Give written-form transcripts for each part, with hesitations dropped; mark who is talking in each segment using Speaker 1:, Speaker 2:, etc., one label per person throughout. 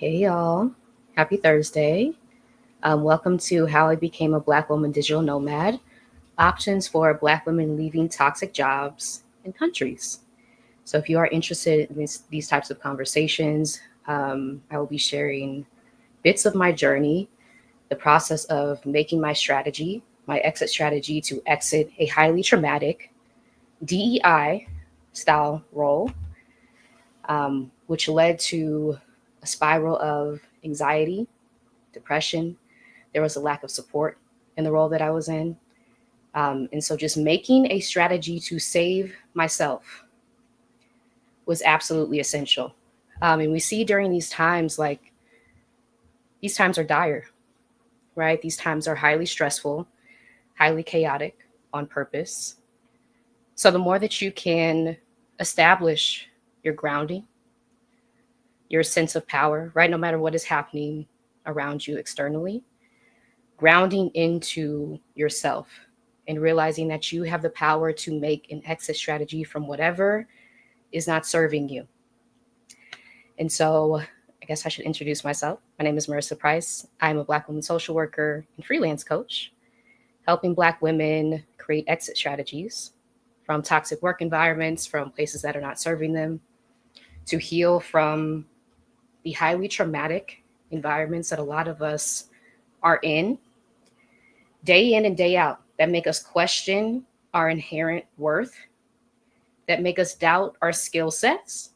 Speaker 1: Hey y'all, happy Thursday. Welcome to How I Became a Black Woman Digital Nomad, options for Black women leaving toxic jobs and countries. So if you are interested in these types of conversations, I will be sharing bits of my journey, the process of making my exit strategy to exit a highly traumatic DEI style role, which led to a spiral of anxiety, depression. There was a lack of support in the role that I was in. And so just making a strategy to save myself was absolutely essential. And we see during these times, like, these times are dire, right? These times are highly stressful, highly chaotic on purpose. So the more that you can establish your grounding, your sense of power, right? No matter what is happening around you externally, grounding into yourself and realizing that you have the power to make an exit strategy from whatever is not serving you. And so I guess I should introduce myself. My name is Marissa Price. I'm a Black woman social worker and freelance coach, helping Black women create exit strategies from toxic work environments, from places that are not serving them, to heal from the highly traumatic environments that a lot of us are in day in and day out, that make us question our inherent worth, that make us doubt our skill sets,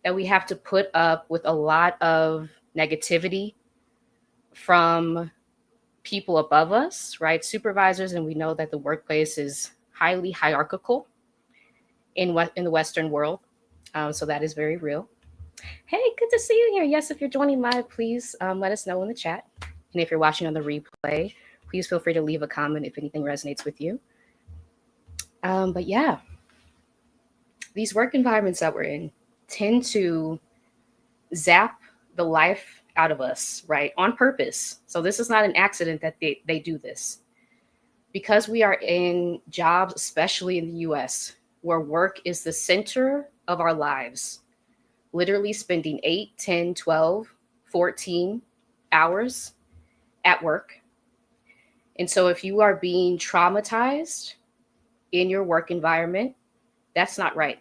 Speaker 1: that we have to put up with a lot of negativity from people above us, right? Supervisors, and we know that the workplace is highly hierarchical in the Western world. So that is very real. Hey, good to see you here. Yes, if you're joining live, please let us know in the chat. And if you're watching on the replay, please feel free to leave a comment if anything resonates with you. But yeah, these work environments that we're in tend to zap the life out of us, right? On purpose. So this is not an accident that they do this. Because we are in jobs, especially in the US, where work is the center of our lives, literally spending 8, 10, 12, 14 hours at work. And so if you are being traumatized in your work environment, that's not right.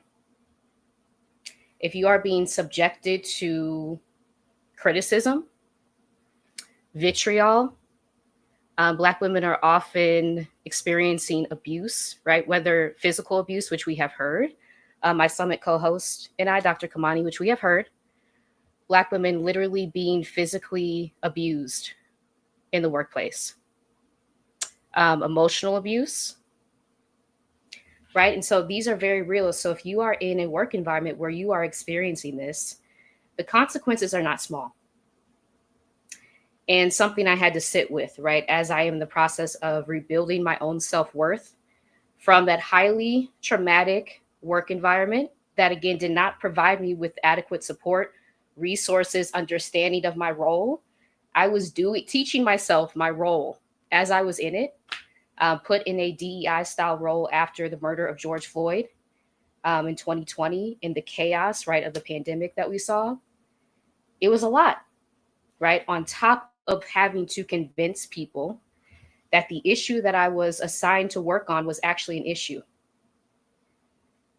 Speaker 1: If you are being subjected to criticism, vitriol, Black women are often experiencing abuse, right? Whether physical abuse, which we have heard. My Summit co-host and I, Dr. Kamani, which we have heard. Black women literally being physically abused in the workplace. Emotional abuse, right? And so these are very real. So if you are in a work environment where you are experiencing this, the consequences are not small. And something I had to sit with, right, as I am in the process of rebuilding my own self-worth from that highly traumatic work environment that, again, did not provide me with adequate support, resources, understanding of my role. I was teaching myself my role as I was in it, put in a DEI style role after the murder of George Floyd in 2020, in the chaos, right, of the pandemic that we saw. It was a lot, right? On top of having to convince people that the issue that I was assigned to work on was actually an issue.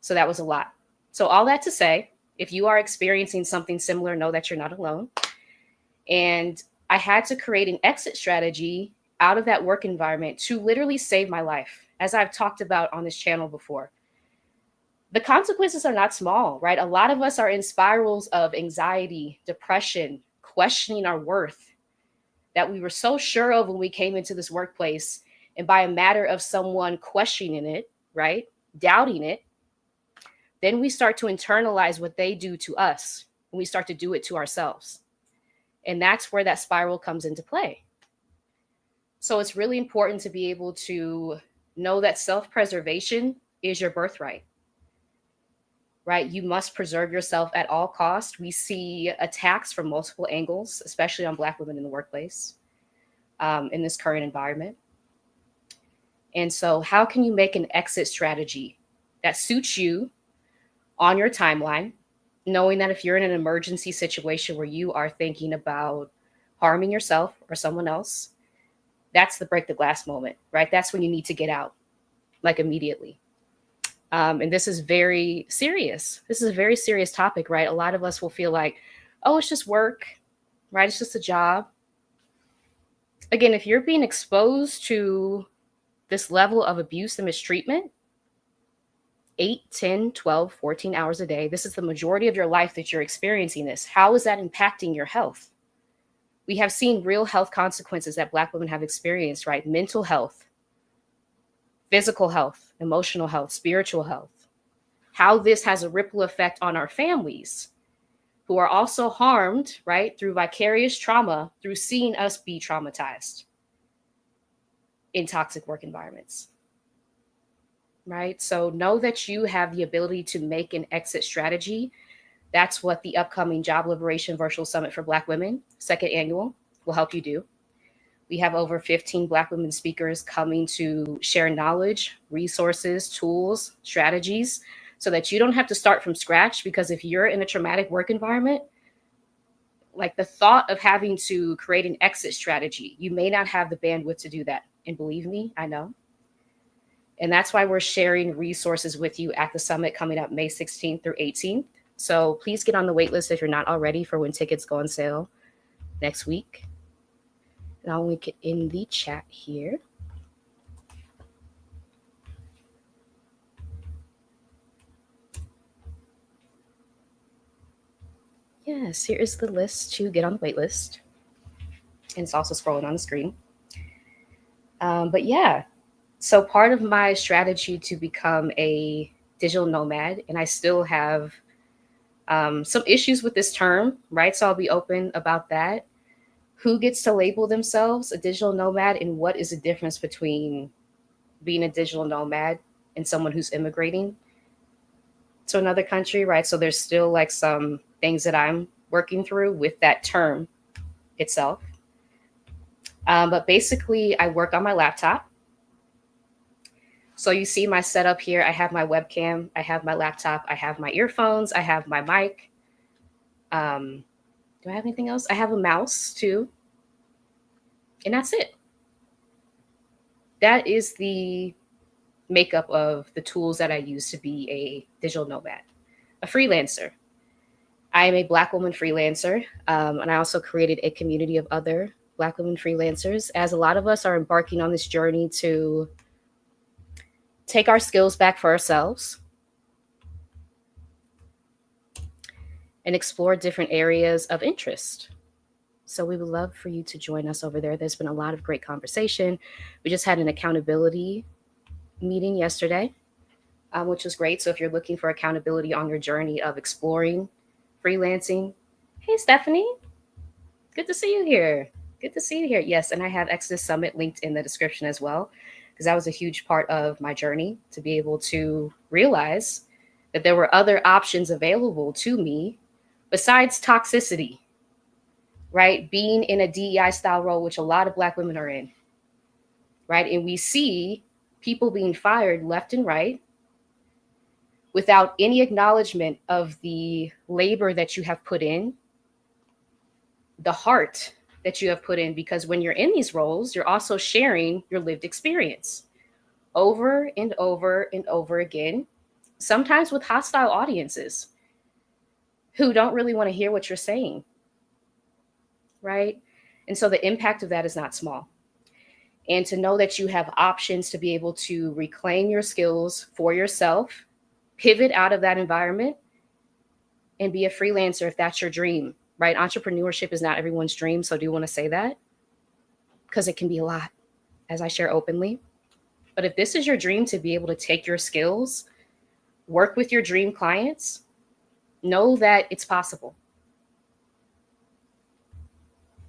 Speaker 1: So that was a lot. So all that to say, if you are experiencing something similar, know that you're not alone. And I had to create an exit strategy out of that work environment to literally save my life, as I've talked about on this channel before. The consequences are not small, right? A lot of us are in spirals of anxiety, depression, questioning our worth that we were so sure of when we came into this workplace. And by a matter of someone questioning it, right, doubting it, then we start to internalize what they do to us, and we start to do it to ourselves. And that's where that spiral comes into play. So it's really important to be able to know that self-preservation is your birthright, right? You must preserve yourself at all costs. We see attacks from multiple angles, especially on Black women in the workplace, in this current environment. And so how can you make an exit strategy that suits you on your timeline, knowing that if you're in an emergency situation where you are thinking about harming yourself or someone else, that's the break the glass moment, right? That's when you need to get out, like immediately. And this is very serious. This is a very serious topic, right? A lot of us will feel like, oh, it's just work, right? It's just a job. Again, if you're being exposed to this level of abuse and mistreatment, 8, 10, 12, 14 hours a day, this is the majority of your life that you're experiencing this. How is that impacting your health? We have seen real health consequences that Black women have experienced, right? Mental health, physical health, emotional health, spiritual health. How this has a ripple effect on our families who are also harmed, right, through vicarious trauma, through seeing us be traumatized in toxic work environments, right? So know that you have the ability to make an exit strategy. That's what the upcoming Job Liberation Virtual Summit for Black Women, second annual, will help you do. We have over 15 Black women speakers coming to share knowledge, resources, tools, strategies, so that you don't have to start from scratch. Because if you're in a traumatic work environment, like the thought of having to create an exit strategy, you may not have the bandwidth to do that. And believe me, I know. And that's why we're sharing resources with you at the summit coming up May 16th through 18th. So please get on the wait list if you're not already for when tickets go on sale next week. And I'll link it in the chat here. Yes, here is the list to get on the wait list. And it's also scrolling on the screen. But yeah, so part of my strategy to become a digital nomad, and I still have some issues with this term, right? So I'll be open about that. Who gets to label themselves a digital nomad, and what is the difference between being a digital nomad and someone who's immigrating to another country, right? So there's still like some things that I'm working through with that term itself. But basically, I work on my laptop. So you see my setup here. I have my webcam, I have my laptop, I have my earphones, I have my mic. Do I have anything else? I have a mouse too. And that's it. That is the makeup of the tools that I use to be a digital nomad, a freelancer. I am a Black woman freelancer, and I also created a community of other Black women freelancers, as a lot of us are embarking on this journey to take our skills back for ourselves and explore different areas of interest. So we would love for you to join us over there. There's been a lot of great conversation. We just had an accountability meeting yesterday, which was great. So if you're looking for accountability on your journey of exploring freelancing, hey, Stephanie, good to see you here. Good to see you here. Yes, and I have Exodus Summit linked in the description as well, because that was a huge part of my journey to be able to realize that there were other options available to me besides toxicity, right? Being in a DEI style role, which a lot of Black women are in, right? And we see people being fired left and right without any acknowledgement of the labor that you have put in, the heart that you have put in, because when you're in these roles, you're also sharing your lived experience over and over and over again, sometimes with hostile audiences who don't really want to hear what you're saying, right? And so the impact of that is not small. And to know that you have options to be able to reclaim your skills for yourself, pivot out of that environment, and be a freelancer if that's your dream, right? Entrepreneurship is not everyone's dream. So I do want to say that, because it can be a lot, as I share openly. But if this is your dream, to be able to take your skills, work with your dream clients, know that it's possible.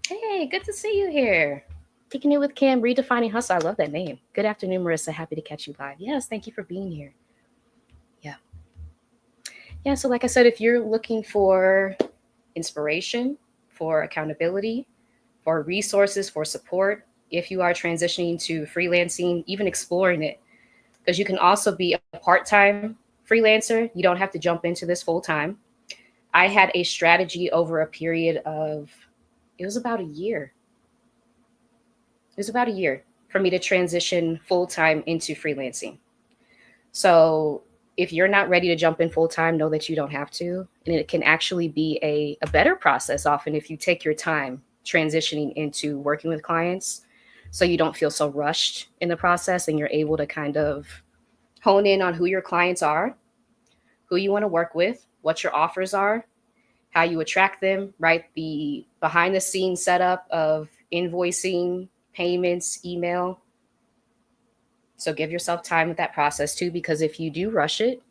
Speaker 1: Hey, good to see you here. Kicking it with Cam, redefining hustle. I love that name. Good afternoon, Marissa. Happy to catch you live. Yes, thank you for being here. Yeah, so like I said, if you're looking for inspiration, for accountability, for resources, for support, if you are transitioning to freelancing, even exploring it, because you can also be a part-time freelancer. You don't have to jump into this full-time. I had a strategy over a period of, it was about a year. It was about a year for me to transition full time into freelancing. So if you're not ready to jump in full time, know that you don't have to. And it can actually be a better process often if you take your time transitioning into working with clients, so you don't feel so rushed in the process and you're able to kind of hone in on who your clients are, who you want to work with, what your offers are, how you attract them, right? The behind the scenes setup of invoicing, payments, email. So give yourself time with that process too, because if you do rush it,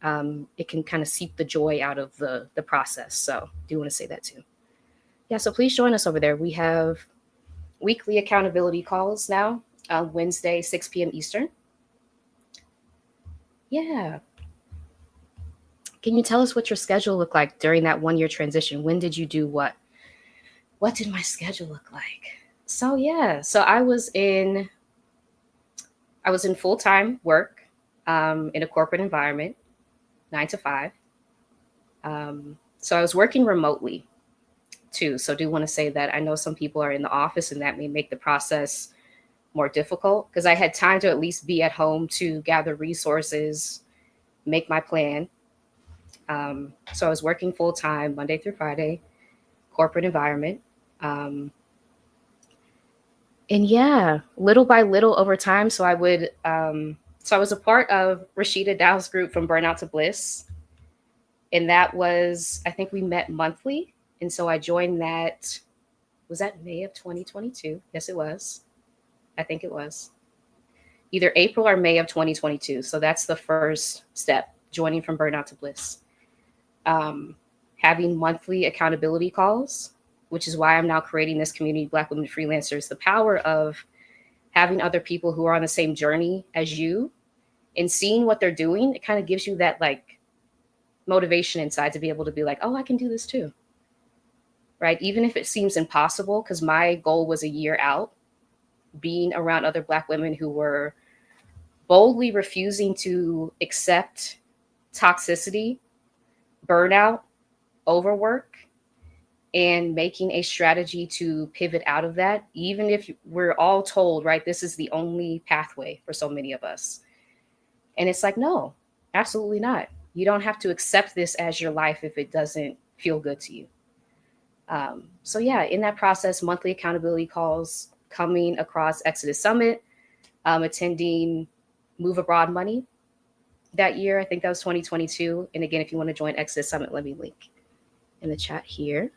Speaker 1: it can kind of seep the joy out of the process. So do want to say that too. Yeah, so please join us over there. We have weekly accountability calls now, Wednesday, 6 p.m. Eastern. Yeah. Can you tell us what your schedule looked like during that 1 year transition? When did you do what? What did my schedule look like? So yeah, so I was in full-time work, in a corporate environment, 9 to 5. So I was working remotely too. So I do want to say that I know some people are in the office and that may make the process more difficult, because I had time to at least be at home to gather resources, make my plan. So I was working full time Monday through Friday, corporate environment. Um, and yeah, little by little over time. So I was a part of Rashida Dow's group from Burnout to Bliss. And that was, I think we met monthly. And so I joined that, was that May of 2022? Yes, it was. I think it was either April or May of 2022. So that's the first step, joining from Burnout to Bliss. Um, Having monthly accountability calls, which is why I'm now creating this community, Black Women Freelancers. The power of having other people who are on the same journey as you and seeing what they're doing, it kind of gives you that like motivation inside to be able to be like, oh, I can do this too. Right. Even if it seems impossible, because my goal was a year out, being around other Black women who were boldly refusing to accept toxicity, burnout, overwork, and making a strategy to pivot out of that, even if we're all told, right, this is the only pathway for so many of us. And it's like, no, absolutely not. You don't have to accept this as your life if it doesn't feel good to you. So, yeah, in that process, monthly accountability calls, coming across Exodus Summit, attending Move Abroad Money that year. I think that was 2022. And again, if you want to join Exodus Summit, let me link in the chat here.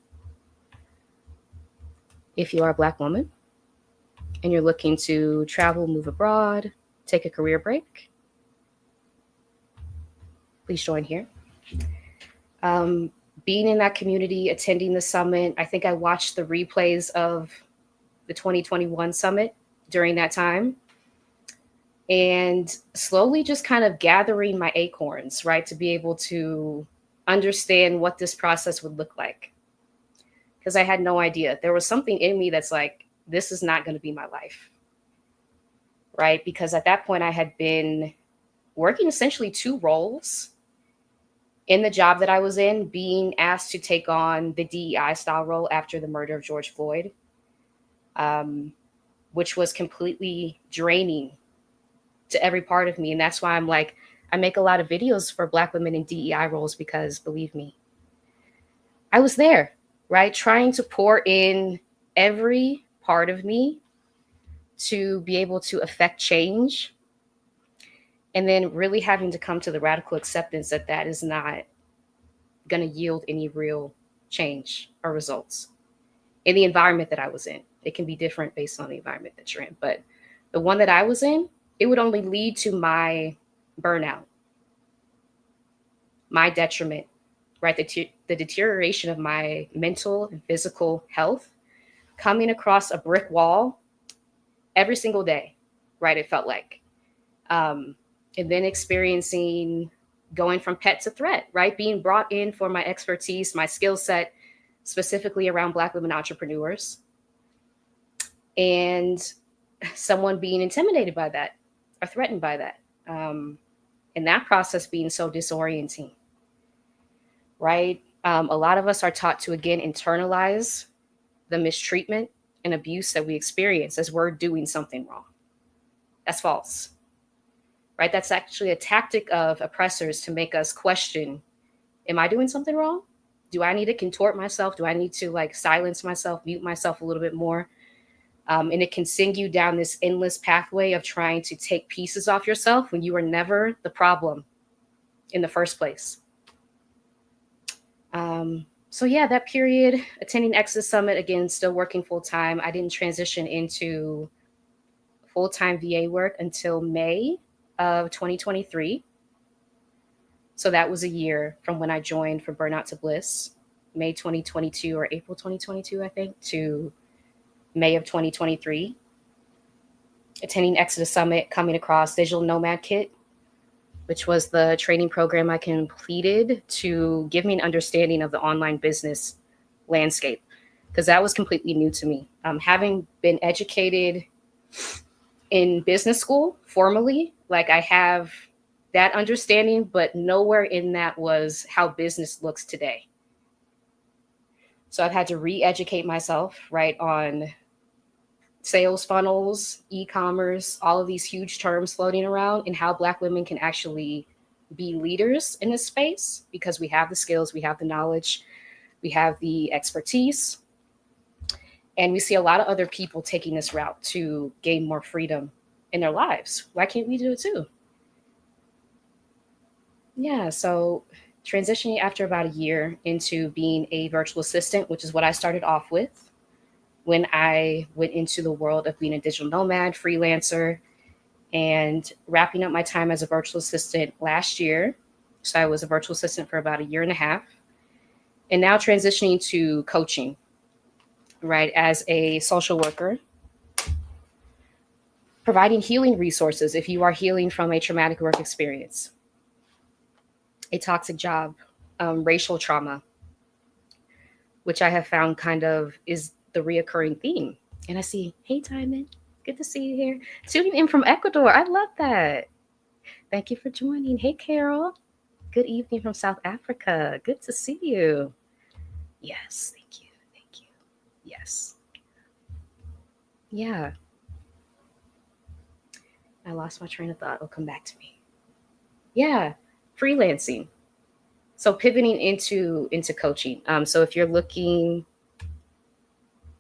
Speaker 1: If you are a Black woman and you're looking to travel, move abroad, take a career break, please join here. Being in that community, attending the summit, I think I watched the replays of the 2021 summit during that time, and slowly just kind of gathering my acorns, right, to be able to understand what this process would look like. Because I had no idea. There was something in me that's like, this is not going to be my life, right? Because at that point, I had been working essentially two roles in the job that I was in, being asked to take on the DEI style role after the murder of George Floyd, which was completely draining to every part of me. And that's why I'm like, I make a lot of videos for Black women in DEI roles, because believe me, I was there, right? Trying to pour in every part of me to be able to affect change. And then really having to come to the radical acceptance that that is not going to yield any real change or results in the environment that I was in. It can be different based on the environment that you're in. But the one that I was in, it would only lead to my burnout, my detriment, right? The deterioration of my mental and physical health, coming across a brick wall every single day, right? It felt like. And then experiencing going from pet to threat, right? Being brought in for my expertise, my skill set, specifically around Black women entrepreneurs, and someone being intimidated by that or threatened by that. And that process being so disorienting, right? A lot of us are taught to, again, internalize the mistreatment and abuse that we experience as we're doing something wrong. That's false, right? That's actually a tactic of oppressors to make us question, am I doing something wrong? Do I need to contort myself? Do I need to like silence myself, mute myself a little bit more? And it can send you down this endless pathway of trying to take pieces off yourself when you were never the problem in the first place. So yeah, that period, attending Exodus Summit, again, still working full time. I didn't transition into full-time VA work until May of 2023. So that was a year from when I joined from Burnout to Bliss, May 2022 or April 2022, I think, to May of 2023. Attending Exodus Summit, coming across Digital Nomad Kit, which was the training program I completed to give me an understanding of the online business landscape, because that was completely new to me. Having been educated in business school formally, like I have that understanding, but nowhere in that was how business looks today. So I've had to re-educate myself, right, on sales funnels, e-commerce, all of these huge terms floating around, and how Black women can actually be leaders in this space, because we have the skills, we have the knowledge, we have the expertise, and we see a lot of other people taking this route to gain more freedom in their lives. Why can't we do it too? Yeah, so transitioning after about a year into being a virtual assistant, which is what I started off with when I went into the world of being a digital nomad, freelancer, and wrapping up my time as a virtual assistant last year. So I was a virtual assistant for about a year and a half, and now transitioning to coaching, right, as a social worker, providing healing resources if you are healing from a traumatic work experience, a toxic job, racial trauma, which I have found kind of is the reoccurring theme. And I see, hey, Timon, good to see you here. Tuning in from Ecuador. I love that. Thank you for joining. Hey, Carol. Good evening from South Africa. Good to see you. Yes, thank you. Thank you. Yes. Yeah. I lost my train of thought. It'll come back to me. Yeah. Freelancing. So pivoting into coaching. So if you're looking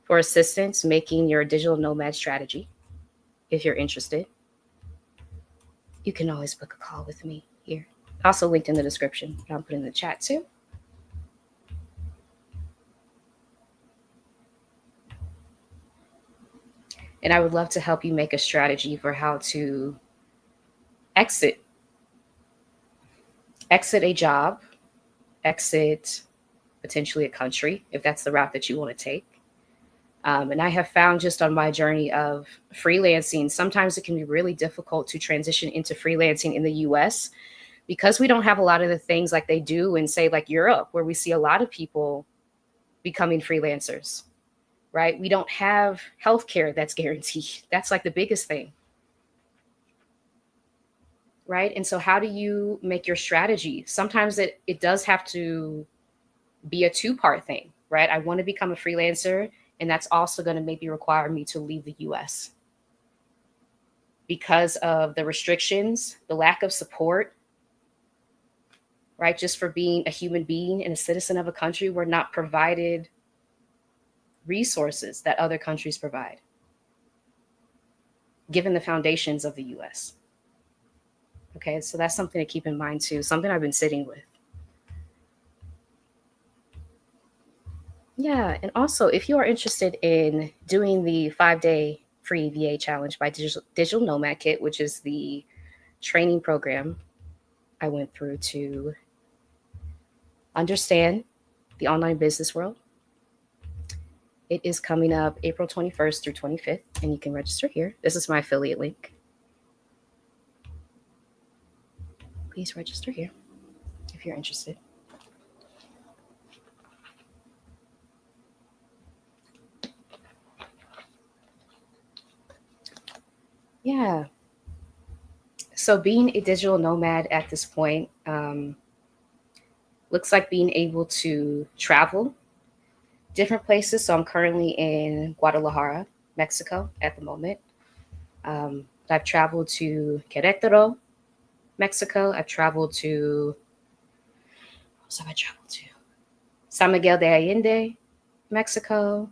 Speaker 1: for assistance making your digital nomad strategy, if you're interested, you can always book a call with me here. Also linked in the description. I'll put in the chat too. And I would love to help you make a strategy for how to exit a job, exit potentially a country, if that's the route that you want to take. And I have found just on my journey of freelancing, sometimes it can be really difficult to transition into freelancing in the US because we don't have a lot of the things like they do in, say, like Europe, where we see a lot of people becoming freelancers, right? We don't have healthcare that's guaranteed. That's like the biggest thing, right? And so how do you make your strategy? Sometimes it does have to be a two-part thing, right? I want to become a freelancer, and that's also going to maybe require me to leave the US because of the restrictions, the lack of support, right? Just for being a human being and a citizen of a country, we're not provided resources that other countries provide, given the foundations of the US. Okay, so that's something to keep in mind too, something I've been sitting with. Yeah, and also if you are interested in doing the 5-day free VA challenge by Digital Nomad Kit, which is the training program I went through to understand the online business world, it is coming up April 21st through 25th, and you can register here. This is my affiliate link. Please register here if you're interested. Yeah. So being a digital nomad at this point, looks like being able to travel different places. So I'm currently in Guadalajara, Mexico at the moment. I've traveled to Querétaro, Mexico. I've traveled to, what else have I traveled to? San Miguel de Allende, Mexico.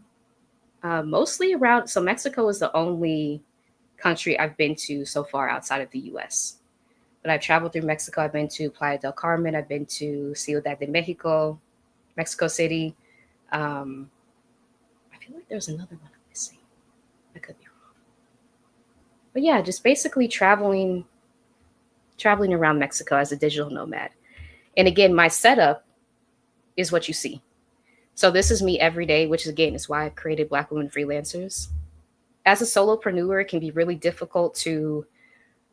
Speaker 1: Mostly around, so Mexico is the only country I've been to so far outside of the US. But I've traveled through Mexico. I've been to Playa del Carmen. I've been to Ciudad de Mexico, Mexico City. I feel like there's another one I'm missing. I could be wrong. But yeah, just basically traveling around Mexico as a digital nomad. And again, my setup is what you see. So this is me every day, which again is why I created Black Women Freelancers. As a solopreneur, it can be really difficult to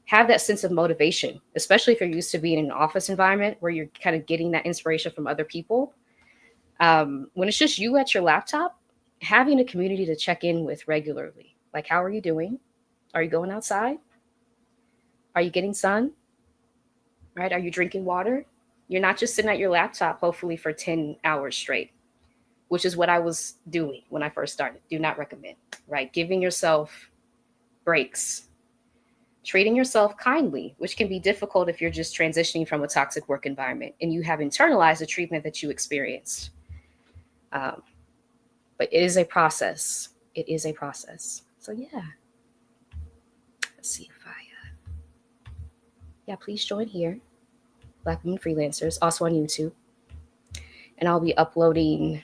Speaker 1: have that sense of motivation, especially if you're used to being in an office environment where you're kind of getting that inspiration from other people. When it's just you at your laptop, having a community to check in with regularly, like, how are you doing? Are you going outside? Are you getting sun? Right? Are you drinking water? You're not just sitting at your laptop, hopefully for 10 hours straight, which is what I was doing when I first started. Do not recommend, right? Giving yourself breaks, treating yourself kindly, which can be difficult if you're just transitioning from a toxic work environment and you have internalized the treatment that you experienced. But it is a process. It is a process. So yeah, let's see if please join here, Black Women Freelancers, also on YouTube. And I'll be uploading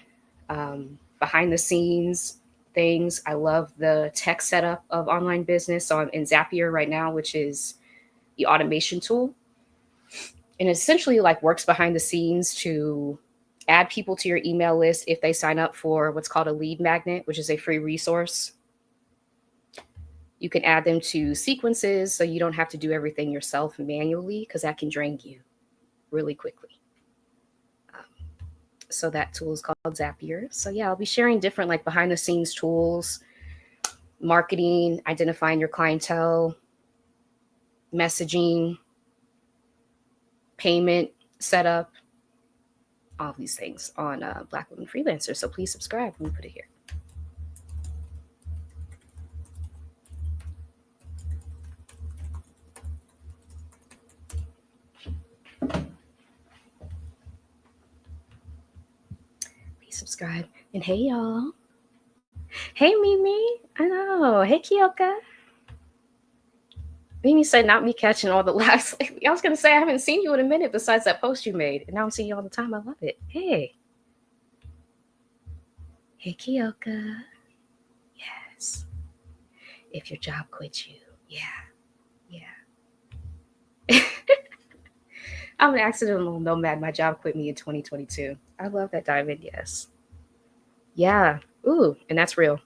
Speaker 1: behind the scenes things. I love the tech setup of online business. So I'm in Zapier right now, which is the automation tool. And it essentially like works behind the scenes to add people to your email list if they sign up for what's called a lead magnet, which is a free resource. You can add them to sequences so you don't have to do everything yourself manually, because that can drain you really quickly. So that tool is called Zapier. So yeah, I'll be sharing different like behind the scenes tools, marketing, identifying your clientele, messaging, payment setup, all these things on Black Women Freelancers. So please subscribe. Let me put it here. Please subscribe. And hey, y'all. Hey, Mimi. I know. Hey, Kyoka. Mimi said, not me catching all the laughs lately. I was going to say, I haven't seen you in a minute besides that post you made. And now I'm seeing you all the time. I love it. Hey. Hey, Kyoka. Yes. If your job quits you. Yeah. Yeah. I'm an accidental nomad. My job quit me in 2022. I love that diamond. Yes. Yeah. Ooh, and that's real.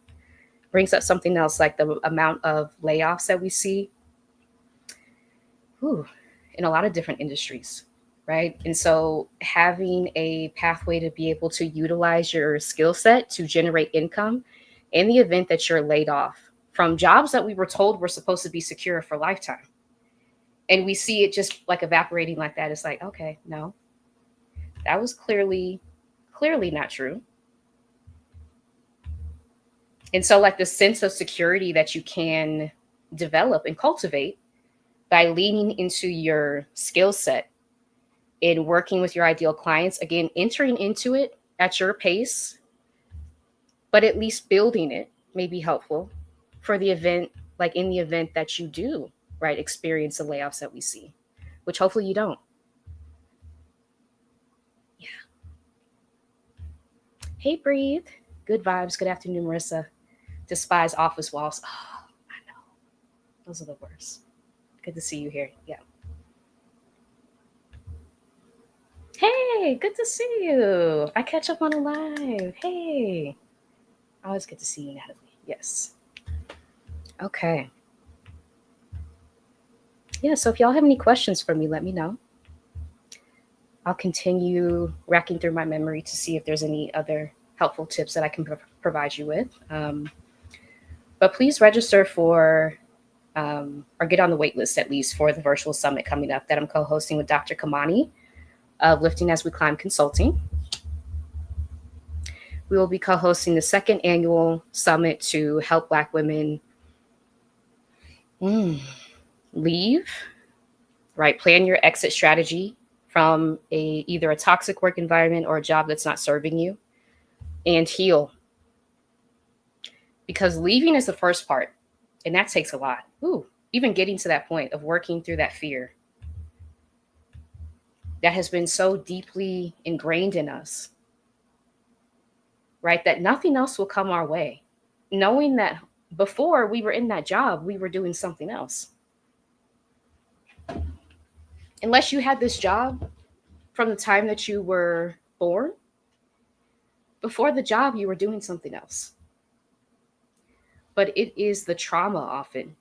Speaker 1: Brings up something else, like the amount of layoffs that we see. Ooh, in a lot of different industries, right? And so having a pathway to be able to utilize your skill set to generate income in the event that you're laid off from jobs that we were told were supposed to be secure for a lifetime. And we see it just like evaporating like that. It's like, okay, no, that was clearly not true. And so like the sense of security that you can develop and cultivate by leaning into your skill set in working with your ideal clients, again, entering into it at your pace, but at least building it may be helpful for the event, like in the event that you do, right, experience the layoffs that we see, which hopefully you don't. Yeah. Hey, Breathe. Good vibes. Good afternoon, Marissa. Despise office walls. Oh, I know. Those are the worst. Good to see you here. Yeah. Hey, good to see you. I catch up on a live. Hey. Always good to see you, Natalie. Yes. Okay. Yeah, so if y'all have any questions for me, let me know. I'll continue racking through my memory to see if there's any other helpful tips that I can provide you with. But please register for, or get on the wait list at least for the virtual summit coming up that I'm co-hosting with Dr. Kamani of Lifting as We Climb Consulting. We will be co-hosting the second annual summit to help Black women leave, right? Plan your exit strategy from either a toxic work environment or a job that's not serving you, and heal. Because leaving is the first part, and that takes a lot. Even getting to that point of working through that fear that has been so deeply ingrained in us, right? That nothing else will come our way. Knowing that before we were in that job, we were doing something else. Unless you had this job from the time that you were born, before the job, you were doing something else. But it is the trauma often,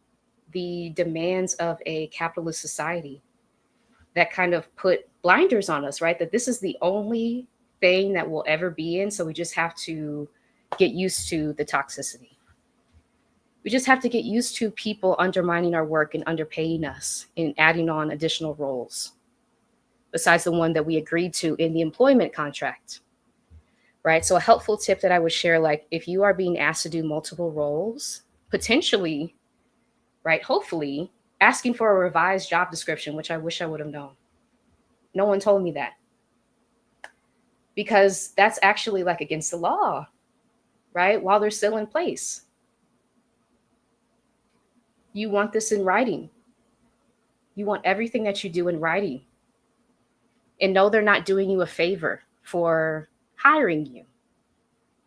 Speaker 1: the demands of a capitalist society that kind of put blinders on us, right? That this is the only thing that we'll ever be in. So we just have to get used to the toxicity. We just have to get used to people undermining our work and underpaying us and adding on additional roles besides the one that we agreed to in the employment contract, right? So a helpful tip that I would share, like if you are being asked to do multiple roles, potentially, right, hopefully asking for a revised job description, which I wish I would have known. No one told me that. Because that's actually like against the law, right? While they're still in place. You want this in writing. You want everything that you do in writing. And know they're not doing you a favor for hiring you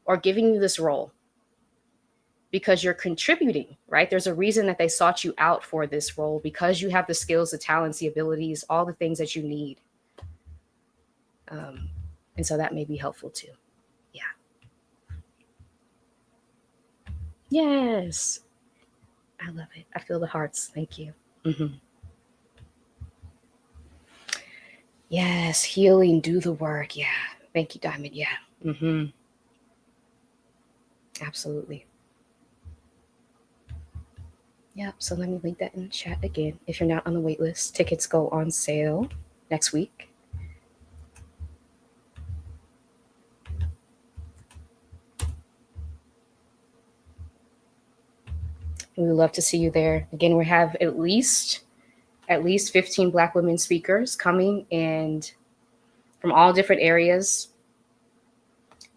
Speaker 1: or giving you this role, because you're contributing, right? There's a reason that they sought you out for this role, because you have the skills, the talents, the abilities, all the things that you need. And so that may be helpful too. Yeah. Yes. I love it. I feel the hearts. Thank you. Yes. Healing, do the work. Yeah. Thank you, Diamond. Yeah. Absolutely. Yep. So let me link that in the chat again. If you're not on the wait list, tickets go on sale next week. We would love to see you there. Again, we have at least 15 Black women speakers coming, and from all different areas,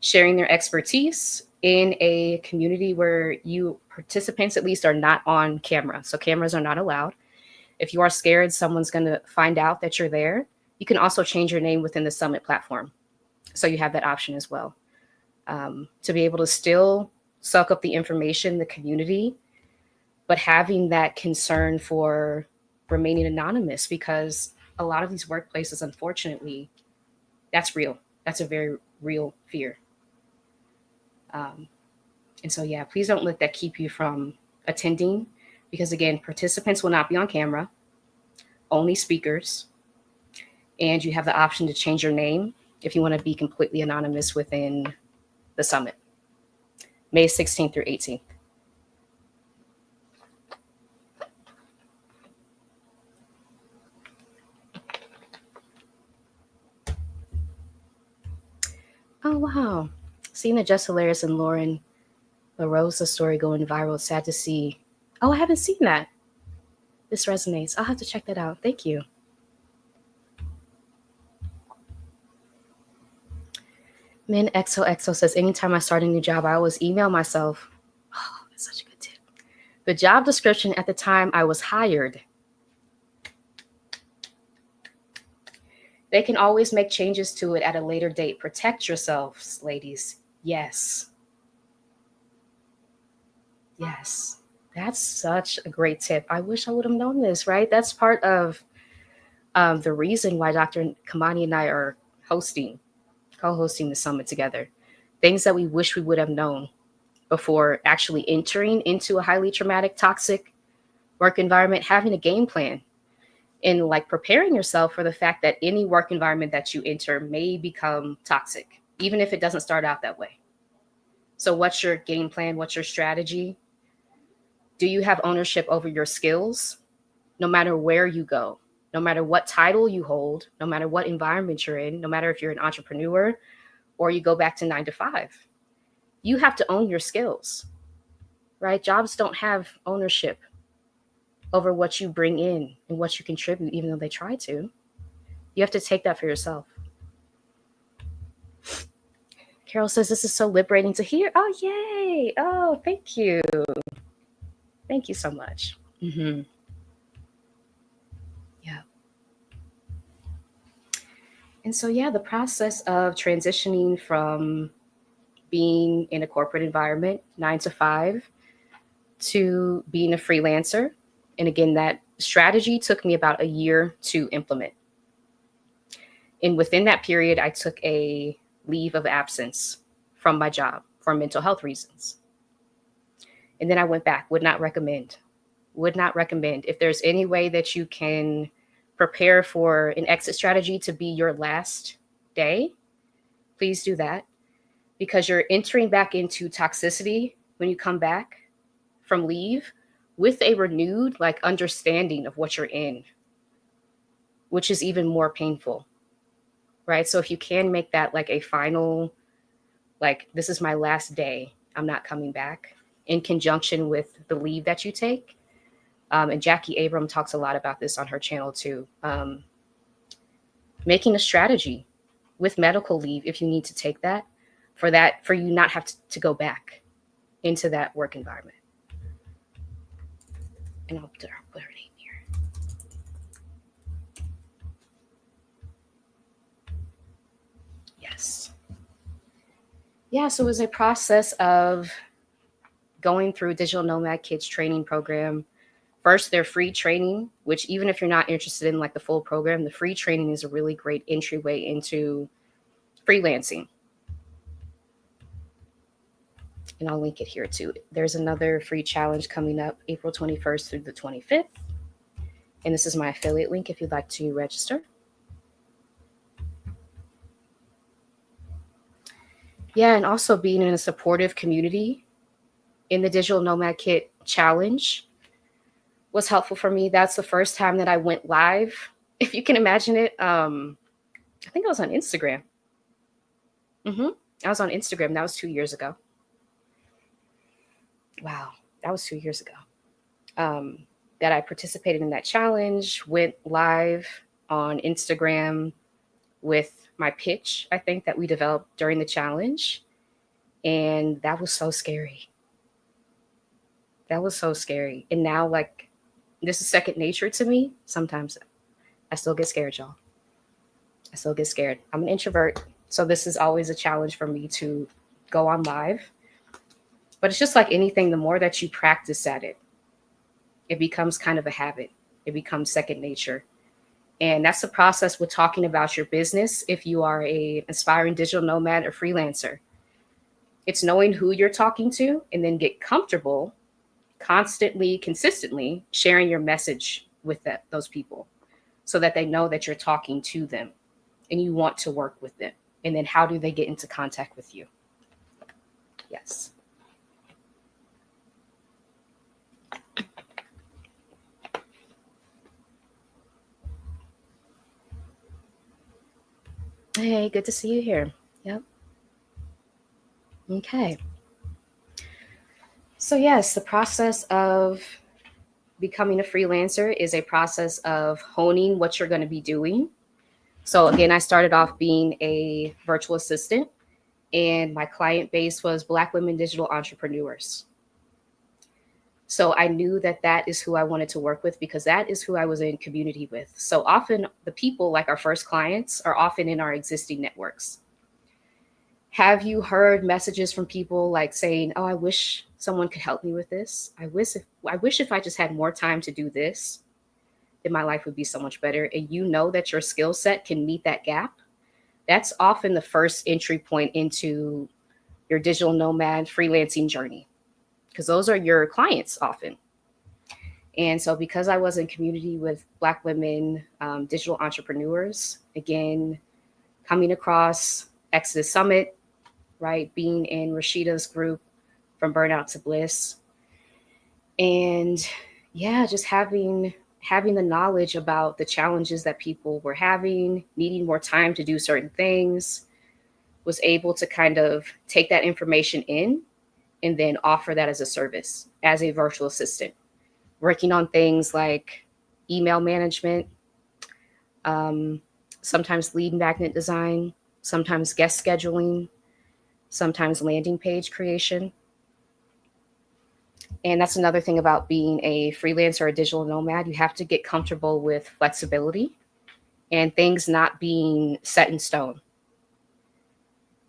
Speaker 1: sharing their expertise in a community where you participants at least are not on camera. So cameras are not allowed. If you are scared someone's going to find out that you're there, you can also change your name within the Summit platform. So you have that option as well, to be able to still suck up the information, the community, but having that concern for remaining anonymous, because a lot of these workplaces, unfortunately, that's real. That's a very real fear. And so, yeah, please don't let that keep you from attending, because again, participants will not be on camera, only speakers. And you have the option to change your name if you want to be completely anonymous within the summit, May 16th through 18th. Oh, wow. Seeing the Just Hilarious and Lauren LaRosa story going viral. Sad to see. Oh, I haven't seen that. This resonates. I'll have to check that out. Thank you. Min XOXO says, anytime I start a new job, I always email myself. Oh, that's such a good tip. The job description at the time I was hired. They can always make changes to it at a later date. Protect yourselves, ladies. Yes. Yes. That's such a great tip. I wish I would have known this, right? That's part of the reason why Dr. Kamani and I are co-hosting the summit together. Things that we wish we would have known before actually entering into a highly traumatic, toxic work environment, having a game plan and like preparing yourself for the fact that any work environment that you enter may become toxic, even if it doesn't start out that way. So what's your game plan? What's your strategy? Do you have ownership over your skills? No matter where you go, No matter what title you hold, no matter what environment you're in, no matter if you're an entrepreneur or you go back to 9 to 5, you have to own your skills, right? Jobs don't have ownership over what you bring in and what you contribute, even though they try to. You have to take that for yourself. Carol says, this is so liberating to hear. Oh, yay. Oh, thank you. Thank you so much. Mm-hmm. Yeah. And so, yeah, the process of transitioning from being in a corporate environment, 9 to 5, to being a freelancer. And again, that strategy took me about a year to implement. And within that period, I took a leave of absence from my job for mental health reasons. And then I went back. Would not recommend. If there's any way that you can prepare for an exit strategy to be your last day, please do that, because you're entering back into toxicity when you come back from leave with a renewed understanding of what you're in, which is even more painful, right? So if you can make that a final, this is my last day, I'm not coming back, in conjunction with the leave that you take. And Jackie Abram talks a lot about this on her channel too. Making a strategy with medical leave, if you need to take that, for you not have to go back into that work environment. And I'll put her name here. Yes. Yeah, so it was a process of going through Digital Nomad Kids training program. First, their free training, which even if you're not interested in the full program, the free training is a really great entryway into freelancing. And I'll link it here too. There's another free challenge coming up April 21st through the 25th. And this is my affiliate link if you'd like to register. Yeah, and also being in a supportive community in the Digital Nomad Kit Challenge was helpful for me. That's the first time that I went live, if you can imagine it. I think I was on Instagram. I was on Instagram. That was 2 years ago. Wow, that was 2 years ago. That I participated in that challenge, went live on Instagram with my pitch, I think, that we developed during the challenge. And that was so scary. That was so scary. And now, this is second nature to me. Sometimes I still get scared, y'all. I still get scared. I'm an introvert, so this is always a challenge for me to go on live. But it's just like anything, the more that you practice at it, it becomes kind of a habit. It becomes second nature. And that's the process with talking about your business if you are an aspiring digital nomad or freelancer. It's knowing who you're talking to and then get comfortable constantly, consistently sharing your message with those people so that they know that you're talking to them and you want to work with them. And then how do they get into contact with you? Yes. Hey, good to see you here. Yep. Okay. So yes, the process of becoming a freelancer is a process of honing what you're going to be doing. So again, I started off being a virtual assistant, and my client base was Black women digital entrepreneurs. So I knew that that is who I wanted to work with because that is who I was in community with. So often the people, like our first clients, are often in our existing networks. Have you heard messages from people saying, oh, I wish someone could help me with this. I wish if I just had more time to do this, then my life would be so much better. And you know that your skill set can meet that gap. That's often the first entry point into your digital nomad freelancing journey, because those are your clients often. And so because I was in community with Black women, digital entrepreneurs, again, coming across Exodus Summit, right? Being in Rashida's group, From Burnout to Bliss. And yeah, just having having the knowledge about the challenges that people were having, needing more time to do certain things, was able to kind of take that information in and then offer that as a service as a virtual assistant, working on things like email management, um, sometimes lead magnet design, sometimes guest scheduling, sometimes landing page creation. And that's another thing about being a freelancer or a digital nomad. You have to get comfortable with flexibility and things not being set in stone,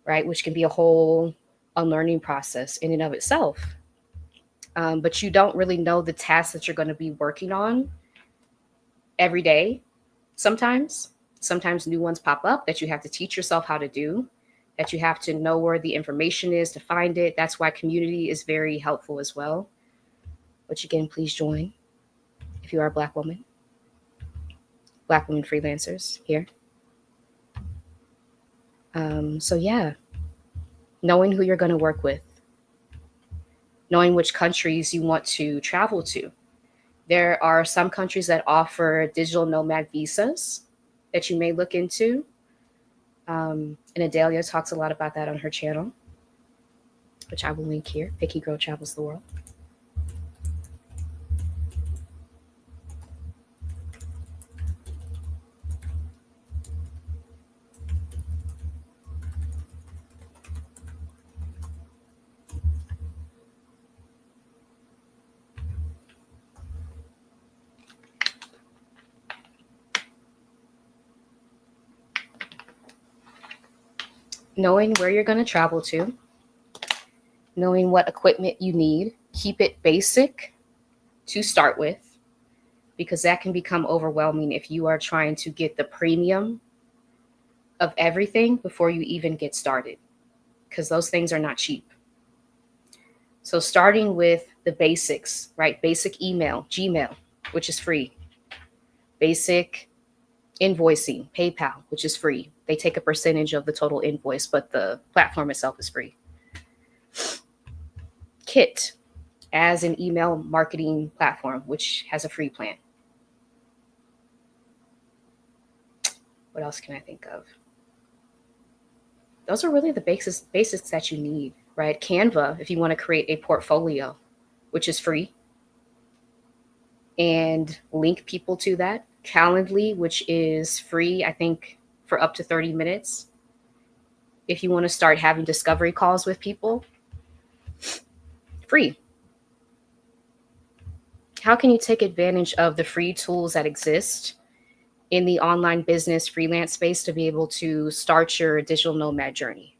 Speaker 1: right? Which can be a whole unlearning process in and of itself. But you don't really know the tasks that you're going to be working on every day. Sometimes new ones pop up that you have to teach yourself how to do, that you have to know where the information is to find it. That's why community is very helpful as well, which again, please join if you are a Black woman freelancers here. So yeah, knowing who you're going to work with, knowing which countries you want to travel to. There are some countries that offer digital nomad visas that you may look into. And Adelia talks a lot about that on her channel, which I will link here. Picky Girl Travels the World. Knowing where you're going to travel to, knowing what equipment you need, keep it basic to start with, because that can become overwhelming if you are trying to get the premium of everything before you even get started, because those things are not cheap. So starting with the basics, right? Basic email, Gmail, which is free. Basic invoicing, PayPal, which is free. They take a percentage of the total invoice, but the platform itself is free. Kit, as an email marketing platform, which has a free plan. What else can I think of? Those are really the basics that you need, right? Canva, if you want to create a portfolio, which is free, and link people to that. Calendly, which is free, I think, for up to 30 minutes. If you want to start having discovery calls with people, free. How can you take advantage of the free tools that exist in the online business freelance space to be able to start your digital nomad journey?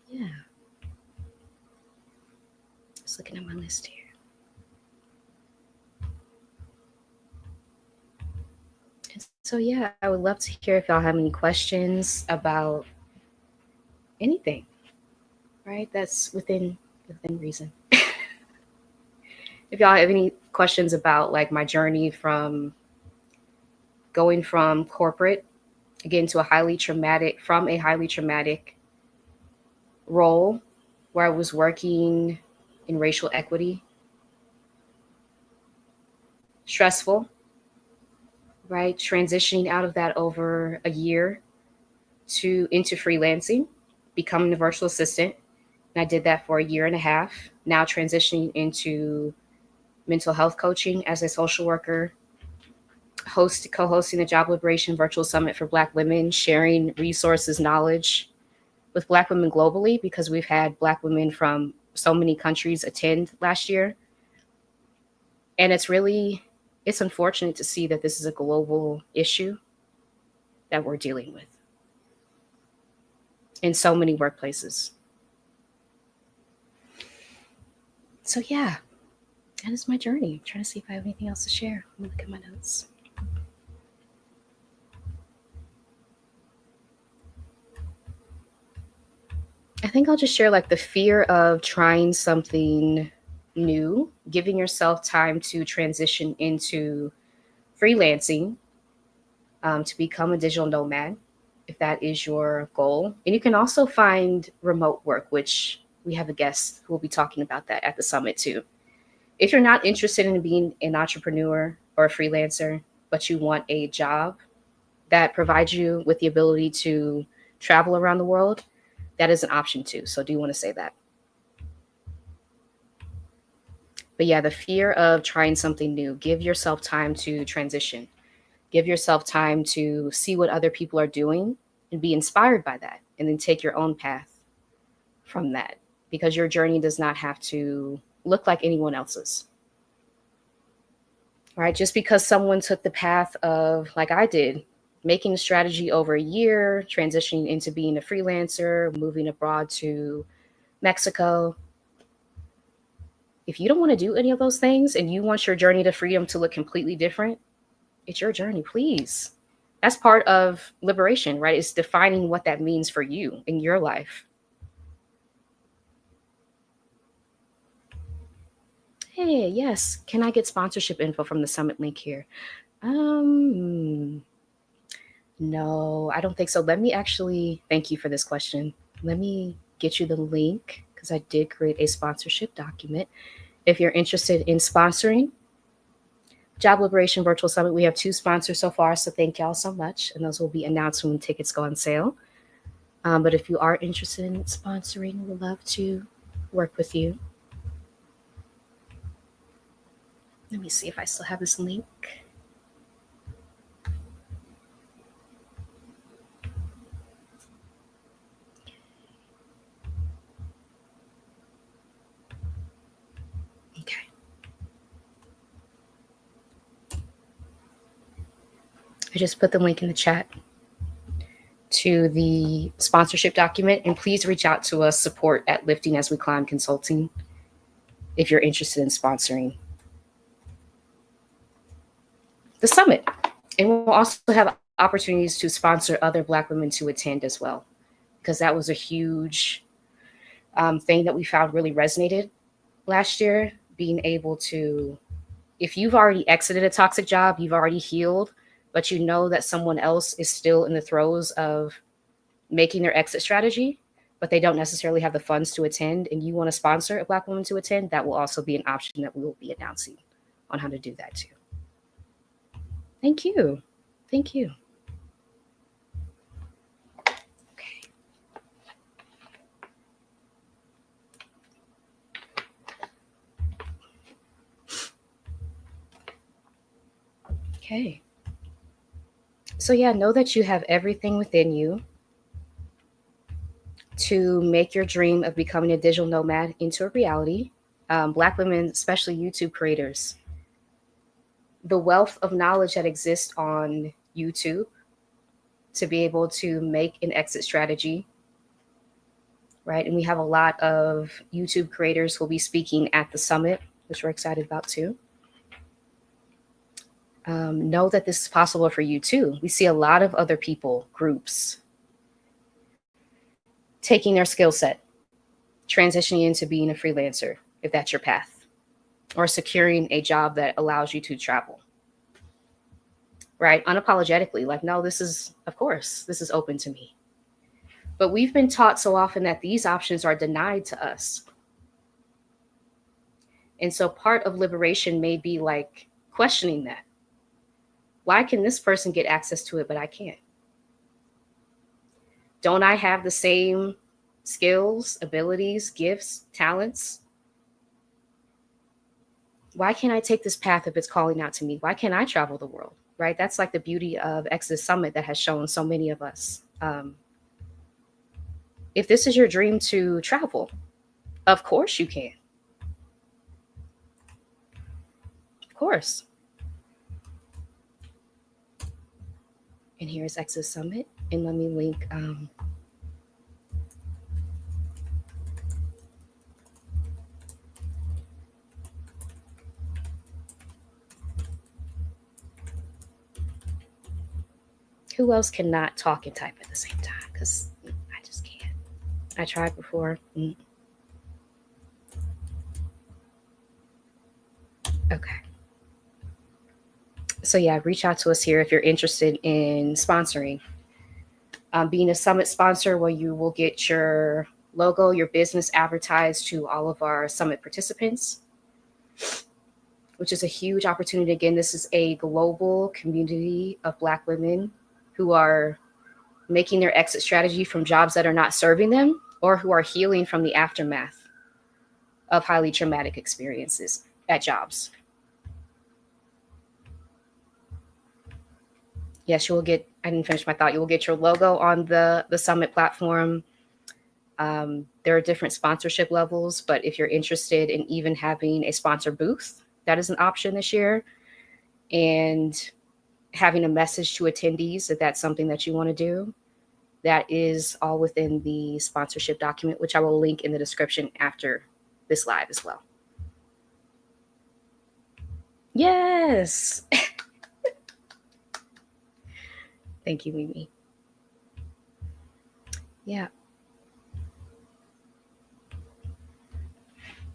Speaker 1: Yeah. Just looking at my list here. So yeah, I would love to hear if y'all have any questions about anything, right? That's within reason. If y'all have any questions about like my journey from going from corporate again to a highly traumatic role where I was working in racial equity, stressful, right? Transitioning out of that over a year into freelancing, becoming a virtual assistant. And I did that for a year and a half. Now transitioning into mental health coaching as a social worker, co-hosting the Job Liberation Virtual Summit for Black women, sharing resources, knowledge with Black women globally, because we've had Black women from so many countries attend last year. And it's unfortunate to see that this is a global issue that we're dealing with in so many workplaces. So yeah, that is my journey. I'm trying to see if I have anything else to share. I'm gonna look at my notes. I think I'll just share like the fear of trying something new, giving yourself time to transition into freelancing, to become a digital nomad, if that is your goal. And you can also find remote work, which We have a guest who will be talking about that at the summit too. If you're not interested in being an entrepreneur or a freelancer, but you want a job that provides you with the ability to travel around the world, that is an option too. So I do want to say that. But yeah, the fear of trying something new, give yourself time to transition. Give yourself time to see what other people are doing and be inspired by that, and then take your own path from that, because your journey does not have to look like anyone else's. Right? Just because someone took the path of, like I did, making a strategy over a year, transitioning into being a freelancer, moving abroad to Mexico. If you don't want to do any of those things and you want your journey to freedom to look completely different, it's your journey, please. That's part of liberation, right? It's defining what that means for you in your life. Hey, yes. Can I get sponsorship info from the summit link here? No, I don't think so. Let me actually, thank you for this question. Let me get you the link because I did create a sponsorship document. If you're interested in sponsoring Job Liberation Virtual Summit, we have 2 sponsors so far, so thank y'all so much. And those will be announced when tickets go on sale. But if you are interested in sponsoring, we'd love to work with you. Let me see if I still have this link. Okay. I just put the link in the chat to the sponsorship document, and please reach out to us, support at Lifting as We Climb Consulting, if you're interested in sponsoring the summit. And we'll also have opportunities to sponsor other Black women to attend as well, because that was a huge thing that we found really resonated last year. Being able to, if you've already exited a toxic job, you've already healed, but you know that someone else is still in the throes of making their exit strategy, but they don't necessarily have the funds to attend, and you want to sponsor a Black woman to attend, that will also be an option that we will be announcing on how to do that too. Thank you. Thank you. Okay. Okay. So yeah, know that you have everything within you to make your dream of becoming a digital nomad into a reality. Black women, especially YouTube creators, the wealth of knowledge that exists on YouTube to be able to make an exit strategy, right? And we have a lot of YouTube creators who will be speaking at the summit, which we're excited about too. Know that this is possible for you too. We see a lot of other people, groups, taking their skill set, transitioning into being a freelancer, if that's your path, or securing a job that allows you to travel, right? Unapologetically, like, no, this is, of course, this is open to me. But we've been taught so often that these options are denied to us. And so part of liberation may be like questioning that. Why can this person get access to it, but I can't? Don't I have the same skills, abilities, gifts, talents? Why can't I take this path if it's calling out to me? Why can't I travel the world, right? That's like the beauty of Exodus Summit that has shown so many of us. If this is your dream to travel, of course you can. Of course. And here's Exodus Summit. And let me link who else cannot talk and type at the same time? Because I just can't. I tried before. Okay. So yeah, reach out to us here if you're interested in sponsoring. Being a summit sponsor where you will get your logo, your business advertised to all of our summit participants, which is a huge opportunity. Again, this is a global community of Black women who are making their exit strategy from jobs that are not serving them or who are healing from the aftermath of highly traumatic experiences at jobs. Yes, you will get, I didn't finish my thought, you will get your logo on the summit platform. There are different sponsorship levels, but if you're interested in even having a sponsor booth, that is an option this year. And having a message to attendees that that's something that you want to do, that is all within the sponsorship document, which I will link in the description after this live as well. Yes. Thank you, Mimi. Yeah.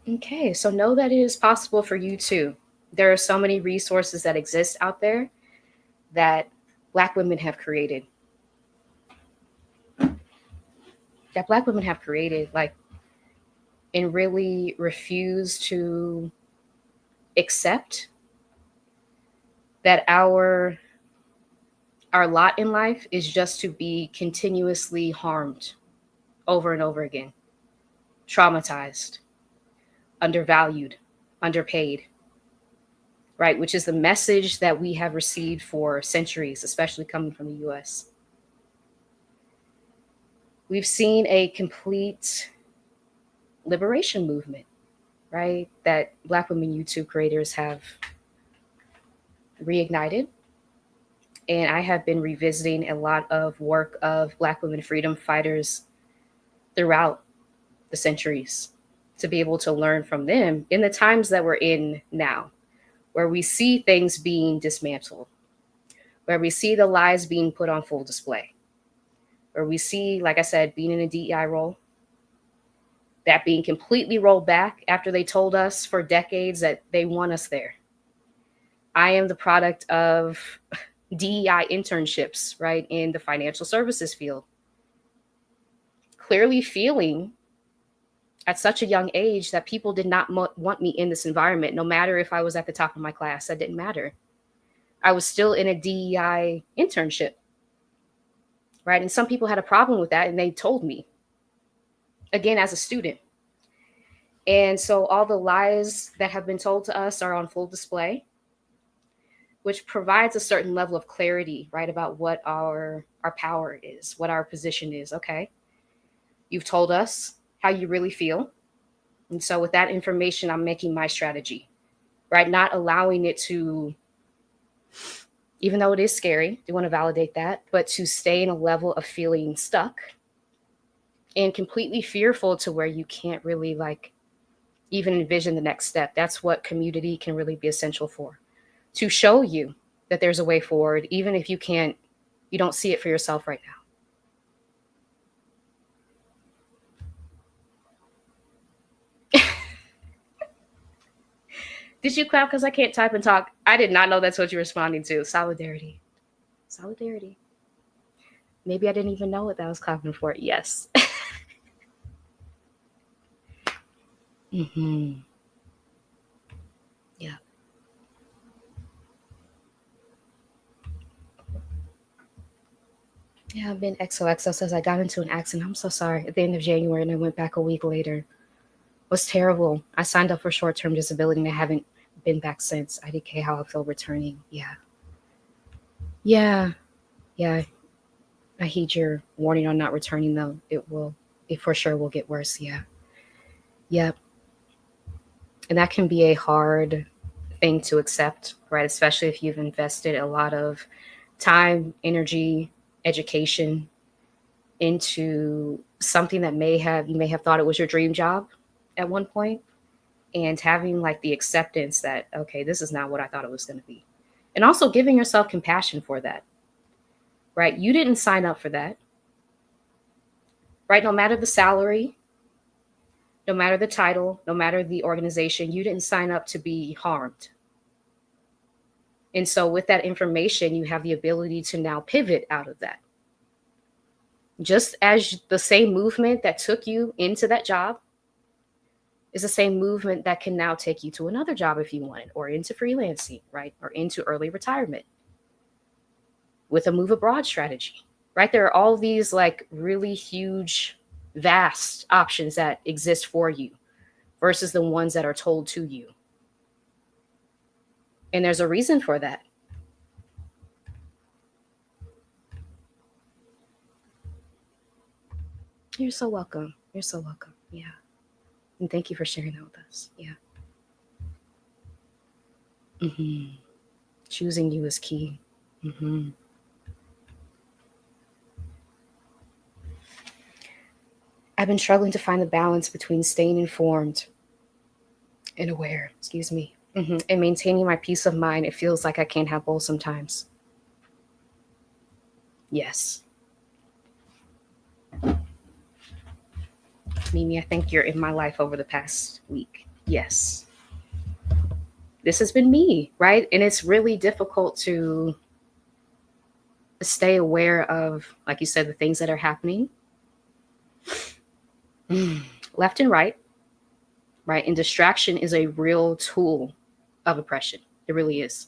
Speaker 1: Okay, so know that it is possible for you too. There are so many resources that exist out there that Black women have created. Like, and really refuse to accept that our lot in life is just to be continuously harmed over and over again, traumatized, undervalued, underpaid, right? Which is the message that we have received for centuries, especially coming from the US. We've seen a complete liberation movement, right? That Black women YouTube creators have reignited. And I have been revisiting a lot of work of Black women freedom fighters throughout the centuries to be able to learn from them in the times that we're in now, where we see things being dismantled, where we see the lies being put on full display, where we see, like I said, being in a DEI role, that being completely rolled back after they told us for decades that they want us there. I am the product of DEI internships, right, in the financial services field. Clearly feeling at such a young age that people did not want me in this environment, no matter if I was at the top of my class. That didn't matter. I was still in a DEI internship, right? And some people had a problem with that, and they told me, again, as a student. And so all the lies that have been told to us are on full display, which provides a certain level of clarity, right, about what our power is, what our position is. Okay, you've told us how you really feel. And so with that information, I'm making my strategy, right? Not allowing it to, even though it is scary, they want to validate that, but to stay in a level of feeling stuck and completely fearful to where you can't really like even envision the next step. That's what community can really be essential for, to show you that there's a way forward, even if you don't see it for yourself right now. Did you clap because I can't type and talk? I did not know that's what you're responding to. Solidarity. Solidarity. Maybe I didn't even know what that was clapping for. Yes. Mm-hmm. Yeah. Yeah, I've been XOXO since I got into an accident. I'm so sorry. At the end of January, and I went back a week later. It was terrible. I signed up for short-term disability, and I haven't been back since. IDK, how I feel returning. Yeah. Yeah. Yeah. I heed your warning on not returning, though. It for sure will get worse. Yeah. Yep. And that can be a hard thing to accept, right? Especially if you've invested a lot of time, energy, education into something that you may have thought it was your dream job at one point, and having like the acceptance that, okay, this is not what I thought it was going to be. And also giving yourself compassion for that, right? You didn't sign up for that, right? No matter the salary, no matter the title, no matter the organization, you didn't sign up to be harmed. And so with that information, you have the ability to now pivot out of that. Just as the same movement that took you into that job is the same movement that can now take you to another job if you want it, or into freelancing, right? Or into early retirement with a move abroad strategy, right? There are all these like really huge, vast options that exist for you versus the ones that are told to you. And there's a reason for that. You're so welcome. You're so welcome. Yeah. And thank you for sharing that with us. Yeah. Choosing you is key. I've been struggling to find the balance between staying informed and aware, and maintaining my peace of mind. It feels like I can't have both sometimes. Yes. Mimi, I think you're in my life over the past week. Yes. This has been me, right? And it's really difficult to stay aware of, like you said, the things that are happening left and right, right? And distraction is a real tool of oppression. It really is,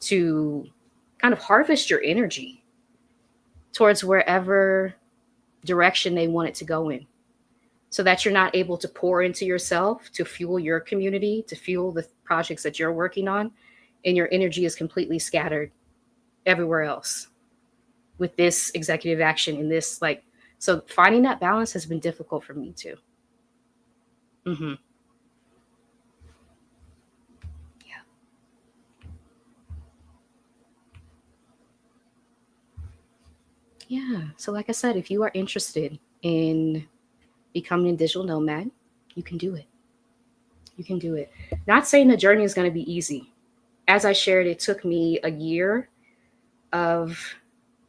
Speaker 1: to kind of harvest your energy towards wherever direction they want it to go in, so that you're not able to pour into yourself to fuel your community, to fuel the projects that you're working on, and your energy is completely scattered everywhere else with this executive action and this, like, so finding that balance has been difficult for me too. Yeah. Yeah. So like I said, if you are interested in becoming a digital nomad, you can do it. You can do it. Not saying the journey is going to be easy. As I shared, it took me a year of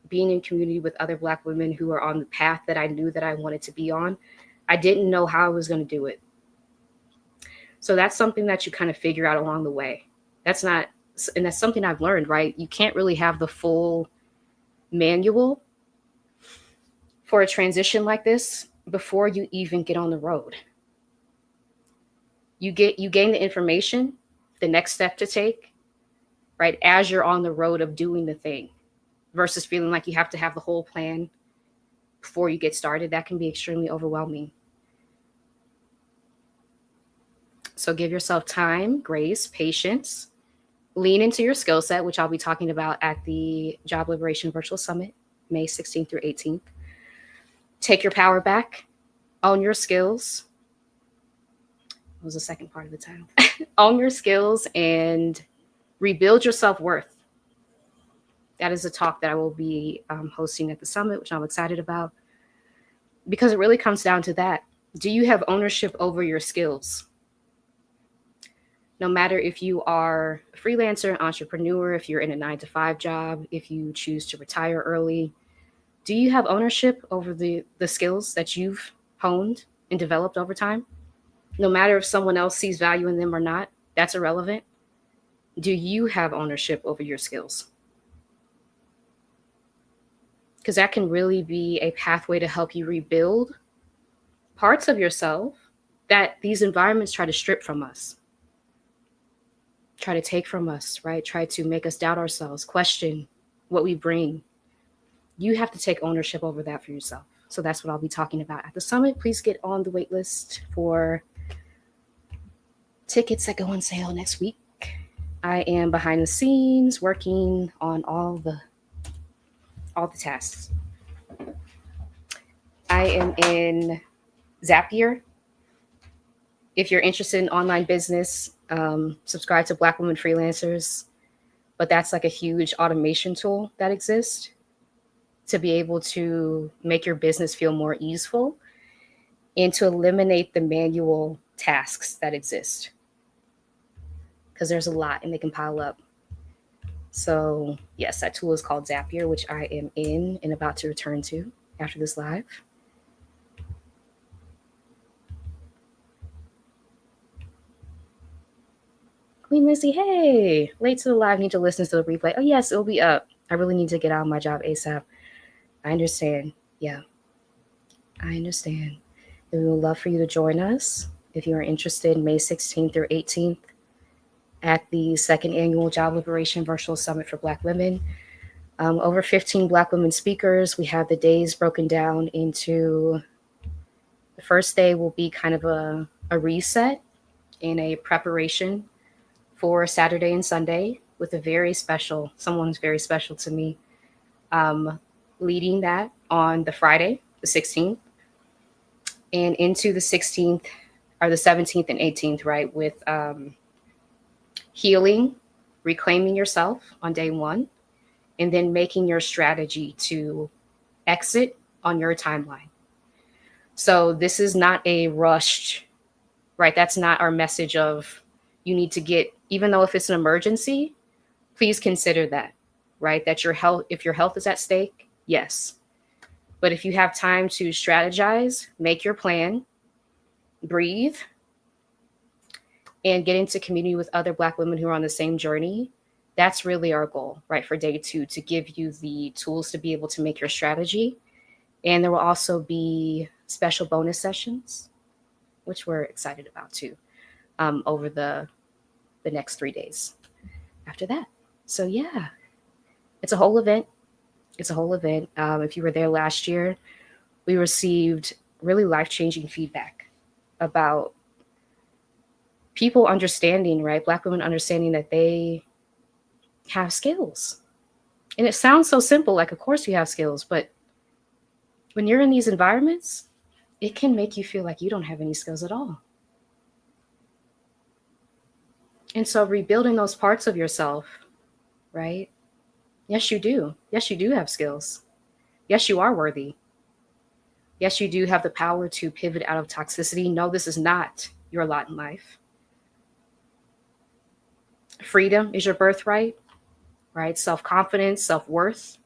Speaker 1: being in community with other Black women who are on the path that I knew that I wanted to be on. I didn't know how I was going to do it. So that's something that you kind of figure out along the way. That's something I've learned, right? You can't really have the full manual for a transition like this before you even get on the road. You gain the information, the next step to take, right, as you're on the road of doing the thing, versus feeling like you have to have the whole plan before you get started. That can be extremely overwhelming. So give yourself time, grace, patience, lean into your skill set, which I'll be talking about at the Job Liberation Virtual Summit, May 16th through 18th. Take your power back, own your skills. What was the second part of the title? Own your skills and rebuild your self-worth. That is a talk that I will be hosting at the summit, which I'm excited about, because it really comes down to that. Do you have ownership over your skills? No matter if you are a freelancer, an entrepreneur, if you're in a 9-to-5 job, if you choose to retire early, do you have ownership over the skills that you've honed and developed over time? No matter if someone else sees value in them or not, that's irrelevant. Do you have ownership over your skills? Because that can really be a pathway to help you rebuild parts of yourself that these environments try to strip from us, try to take from us, right? Try to make us doubt ourselves, question what we bring. You have to take ownership over that for yourself. So that's what I'll be talking about at the summit. Please get on the wait list for tickets that go on sale next week. I am behind the scenes working on all the tasks. I am in Zapier. If you're interested in online business, subscribe to Black Women Freelancers. But that's like a huge automation tool that exists to be able to make your business feel more easeful and to eliminate the manual tasks that exist. Because there's a lot and they can pile up. So yes, that tool is called Zapier, which I am in and about to return to after this live. Queen Lizzie, hey, late to the live, need to listen to the replay. Oh yes, it'll be up. I really need to get out of my job ASAP. I understand. Yeah. I understand. And we would love for you to join us if you are interested May 16th through 18th at the second annual Job Liberation Virtual Summit for Black Women. Over 15 Black women speakers. We have the days broken down into the first day will be kind of a reset and a preparation for Saturday and Sunday with a very special, someone's very special to me, um, leading that on the Friday, the 16th, and into the 16th or the 17th and 18th, right, with healing, reclaiming yourself on day one, and then making your strategy to exit on your timeline. So this is not a rushed, right? That's not our message of you need to get, even though if it's an emergency, please consider that, right? That your health, if your health is at stake, yes. But if you have time to strategize, make your plan, breathe, and get into community with other Black women who are on the same journey, that's really our goal, right? For day two, to give you the tools to be able to make your strategy. And there will also be special bonus sessions, which we're excited about too, over the next 3 days after that. So yeah, it's a whole event. It's a whole event. If you were there last year, we received really life-changing feedback about people understanding, right? Black women understanding that they have skills. And it sounds so simple, like, of course you have skills, but when you're in these environments, it can make you feel like you don't have any skills at all. And so rebuilding those parts of yourself, right? Yes, you do. Yes, you do have skills. Yes, you are worthy. Yes, you do have the power to pivot out of toxicity. No, this is not your lot in life. Freedom is your birthright, right? Self-confidence, self-worth,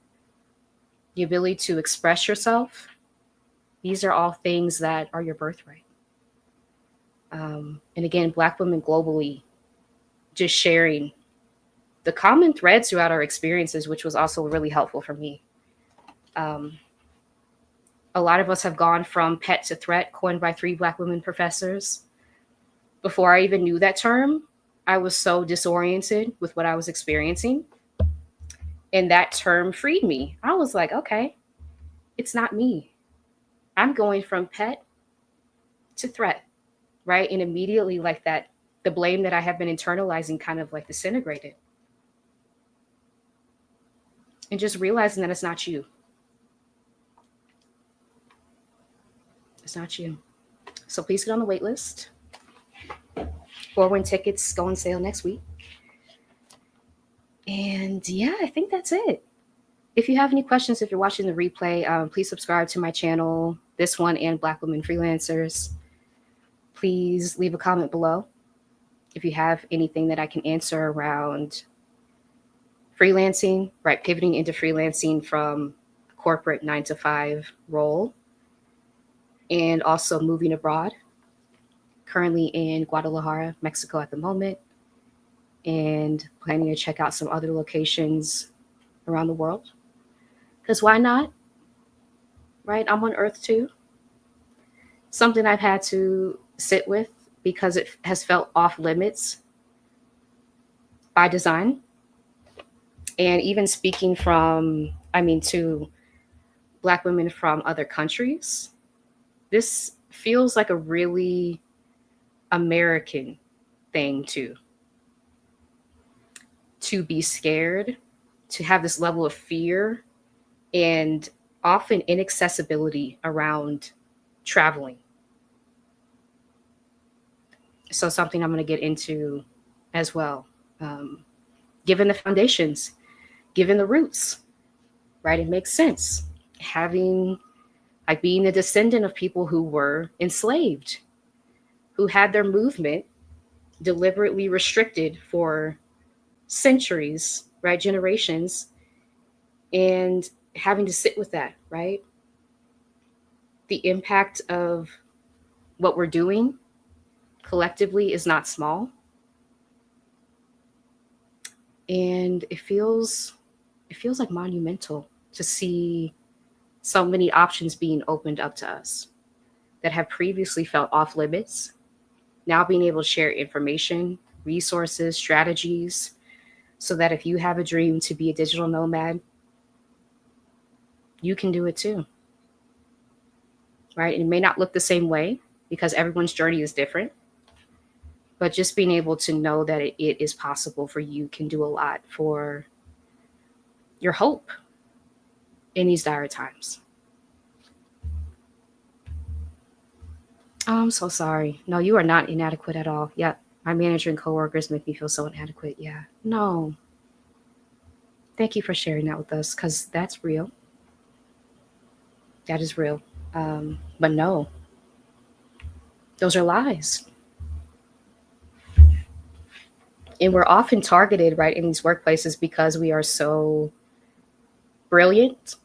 Speaker 1: the ability to express yourself. These are all things that are your birthright. And again, Black women globally, just sharing the common threads throughout our experiences, which was also really helpful for me. A lot of us have gone from pet to threat, coined by 3 Black women professors. Before I even knew that term, I was so disoriented with what I was experiencing. And that term freed me. I was like, okay, it's not me. I'm going from pet to threat, right? And immediately, like that, the blame that I have been internalizing kind of like disintegrated. And just realizing that it's not you. It's not you. So please get on the wait list. 4-win tickets go on sale next week. And yeah, I think that's it. If you have any questions, if you're watching the replay, please subscribe to my channel, this one and Black Women Freelancers. Please leave a comment below if you have anything that I can answer around freelancing, right? Pivoting into freelancing from corporate 9-to-5 role, and also moving abroad. Currently in Guadalajara, Mexico at the moment, and planning to check out some other locations around the world. Because why not? Right? I'm on Earth too. Something I've had to sit with because it has felt off limits by design. And even speaking to Black women from other countries, this feels like a really American thing too. To be scared, to have this level of fear and often inaccessibility around traveling. So something I'm going to get into as well. Given the foundations, given the roots, right? It makes sense. Being a descendant of people who were enslaved, who had their movement deliberately restricted for centuries, right? Generations, and having to sit with that, right? The impact of what we're doing collectively is not small. And it feels like monumental to see So many options being opened up to us that have previously felt off limits, now being able to share information, resources, strategies, so that if you have a dream to be a digital nomad, you can do it too, right? It may not look the same way because everyone's journey is different, but just being able to know that it is possible for you can do a lot for your hope in these dire times. Oh, I'm so sorry. No, you are not inadequate at all. Yep. My manager and coworkers make me feel so inadequate. Yeah. No. Thank you for sharing that with us because that's real. That is real. But no, those are lies. And we're often targeted, right, in these workplaces because we are so brilliant.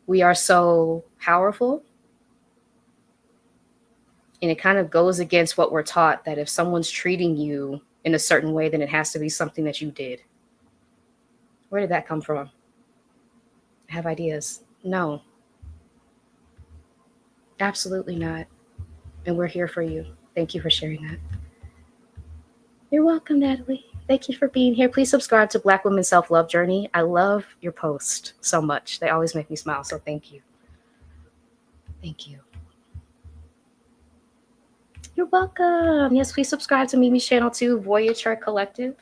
Speaker 1: We are so powerful. And it kind of goes against what we're taught that if someone's treating you in a certain way, then it has to be something that you did. Where did that come from? I have ideas. No, absolutely not. And we're here for you. Thank you for sharing that. You're welcome, Natalie. Thank you for being here. Please subscribe to Black Women's Self-Love Journey. I love your posts so much. They always make me smile, so thank you. Thank you. You're welcome. Yes, please subscribe to Mimi's channel too, Voyager Collective,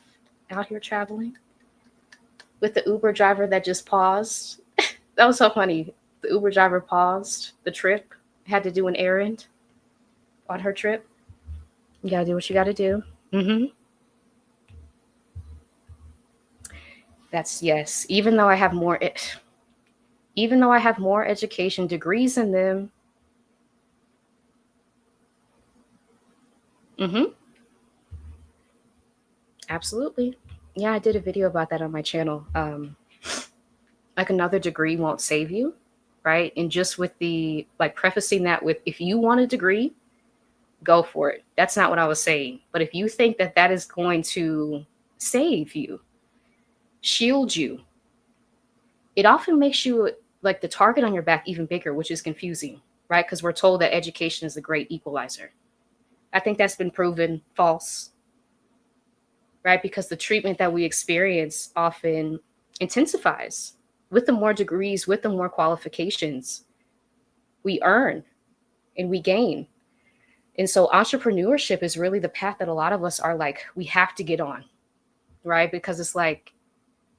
Speaker 1: out here traveling with the Uber driver that just paused. That was so funny. The Uber driver paused the trip, had to do an errand on her trip. You gotta do what you gotta do. That's yes. Even though I have more education degrees than them. Absolutely. Yeah, I did a video about that on my channel. Like another degree won't save you, right? And just with the like prefacing that with if you want a degree, go for it. That's not what I was saying. But if you think that that is going to save you, shield you, it often makes you like the target on your back even bigger, which is confusing, right? Because we're told that education is a great equalizer. I think that's been proven false, right? Because the treatment that we experience often intensifies with the more degrees, with the more qualifications we earn and we gain. And so entrepreneurship is really the path that a lot of us are like, we have to get on, right? Because it's like,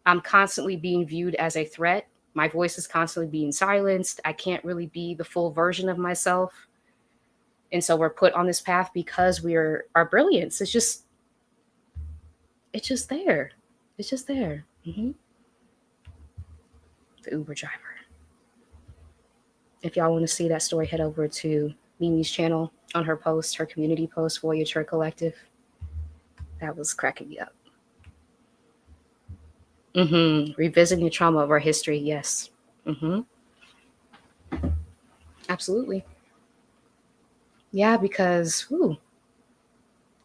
Speaker 1: I'm constantly being viewed as a threat. My voice is constantly being silenced. I can't really be the full version of myself. And so we're put on this path because our brilliance. It's just there. It's just there. The Uber driver. If y'all want to see that story, head over to Mimi's channel on her post, her community post, Voyager Collective. That was cracking me up. Revisiting the trauma of our history, yes. Absolutely. Yeah, because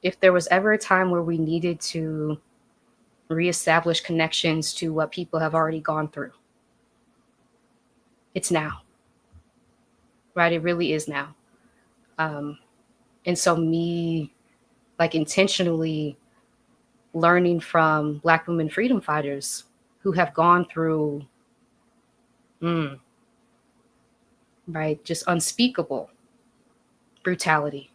Speaker 1: if there was ever a time where we needed to reestablish connections to what people have already gone through, it's now. Right? It really is now. And so me like intentionally learning from Black women freedom fighters who have gone through right, just unspeakable brutality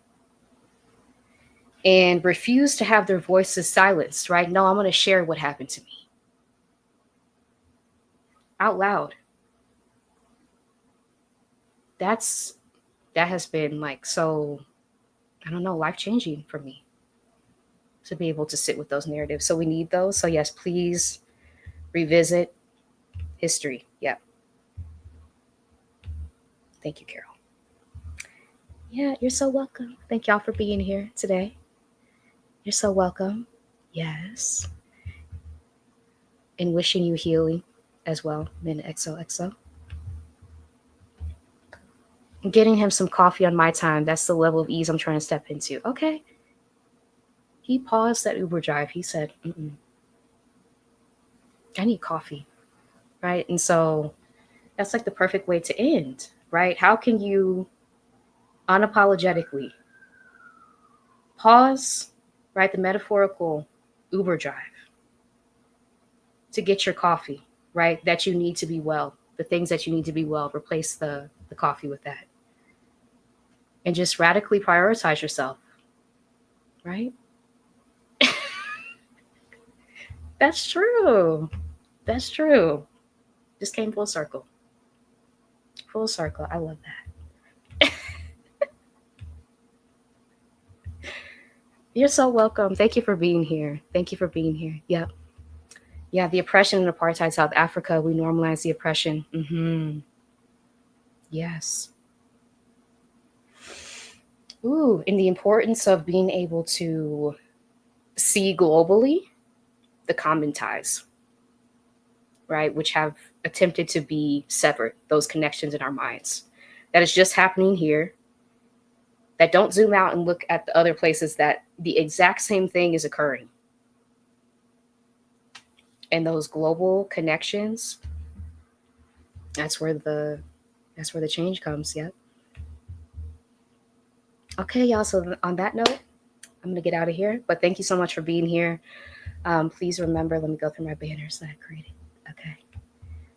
Speaker 1: and refuse to have their voices silenced, right? No, I'm going to share what happened to me out loud. That has been like so, I don't know, life-changing for me to be able to sit with those narratives. So we need those. So yes, please revisit history. Yep. Thank you, Carol. Yeah, you're so welcome. Thank y'all for being here today. You're so welcome. Yes. And wishing you healing as well. Min XOXO. Getting him some coffee on my time. That's the level of ease I'm trying to step into. Okay. He paused that Uber drive. He said, I need coffee. Right. And so That's like the perfect way to end, right? How can you unapologetically pause, right? The metaphorical Uber drive to get your coffee, right? That you need to be well, the things that you need to be well, replace the coffee with that. And just radically prioritize yourself, right? That's true. That's true. Just came full circle. Full circle. I love that. You're so welcome. Thank you for being here. Thank you for being here. Yep. Yeah, the oppression in apartheid South Africa, we normalize the oppression. Yes. Ooh, and the importance of being able to see globally the common ties, right? Which have attempted to be severed, those connections in our minds. That is just happening here. That don't zoom out and look at the other places that the exact same thing is occurring. And those global connections, that's where the change comes. Yep. Okay, y'all. So on that note, I'm gonna get out of here. But thank you so much for being here. Please remember, let me go through my banners that I created. Okay.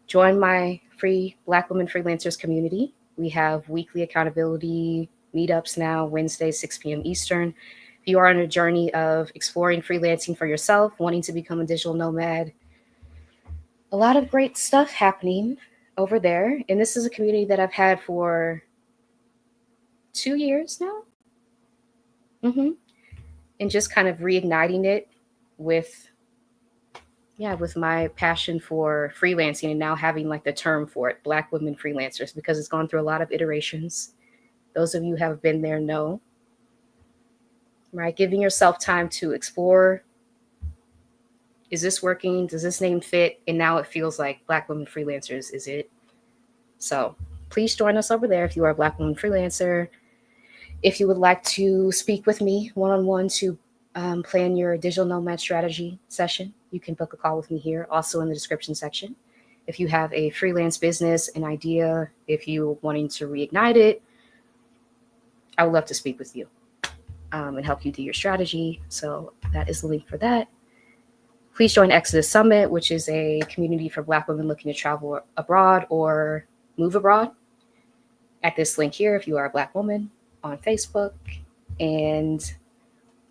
Speaker 1: Join my free Black Women Freelancers community. We have weekly accountability meetups now, Wednesday, 6 p.m. Eastern. If you are on a journey of exploring freelancing for yourself, wanting to become a digital nomad, a lot of great stuff happening over there. And this is a community that I've had for 2 years now. And just kind of reigniting it with my passion for freelancing and now having like the term for it, Black women freelancers, because it's gone through a lot of iterations. Those of you who have been there know, right? Giving yourself time to explore. Is this working? Does this name fit? And now it feels like Black women freelancers is it. So please join us over there if you are a Black woman freelancer. If you would like to speak with me one-on-one to plan your digital nomad strategy session, you can book a call with me here, also in the description section. If you have a freelance business, an idea, if you're wanting to reignite it, I would love to speak with you and help you do your strategy. So that is the link for that. Please join Exodus Summit, which is a community for Black women looking to travel abroad or move abroad. At this link here, if you are a Black woman, on Facebook, and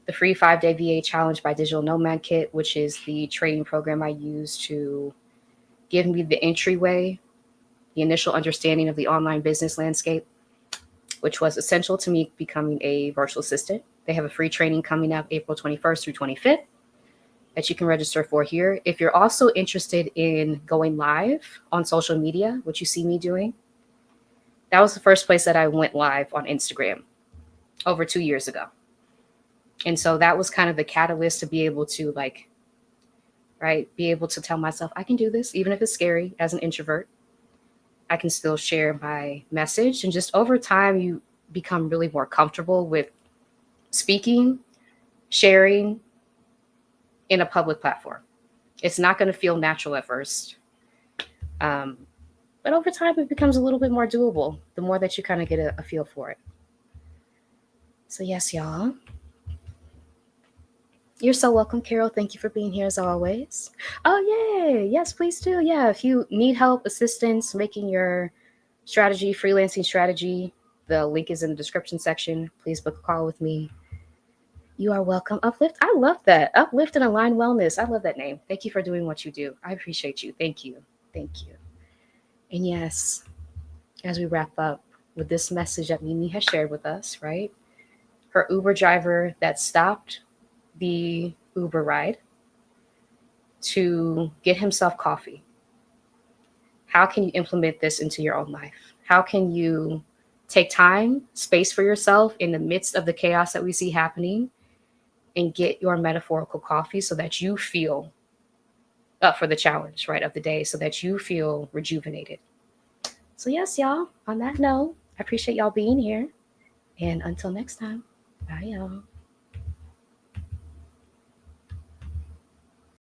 Speaker 1: the free 5-day VA challenge by Digital Nomad Kit, which is the training program I use to give me the entryway, the initial understanding of the online business landscape, which was essential to me becoming a virtual assistant. They have a free training coming up April 21st through 25th that you can register for here. If you're also interested in going live on social media, which you see me doing, that was the first place that I went live on Instagram over 2 years ago. And so that was kind of the catalyst to be able to be able to tell myself, I can do this, even if it's scary as an introvert. I can still share my message. And just over time, you become really more comfortable with speaking, sharing in a public platform. It's not going to feel natural at first. But over time, it becomes a little bit more doable the more that you kind of get a feel for it. So yes, y'all. You're so welcome, Carol. Thank you for being here as always. Oh, yay. Yes, please do. Yeah, if you need help, assistance, making your freelancing strategy, the link is in the description section. Please book a call with me. You are welcome. Uplift. I love that. Uplift and Align Wellness. I love that name. Thank you for doing what you do. I appreciate you. Thank you. Thank you. And yes, as we wrap up with this message that Mimi has shared with us, right? Her Uber driver that stopped the Uber ride to get himself coffee. How can you implement this into your own life? How can you take time, space for yourself in the midst of the chaos that we see happening and get your metaphorical coffee so that you feel up for the challenge, right, of the day, so that you feel rejuvenated. So yes, y'all, on that note, I appreciate y'all being here. And until next time, bye, y'all.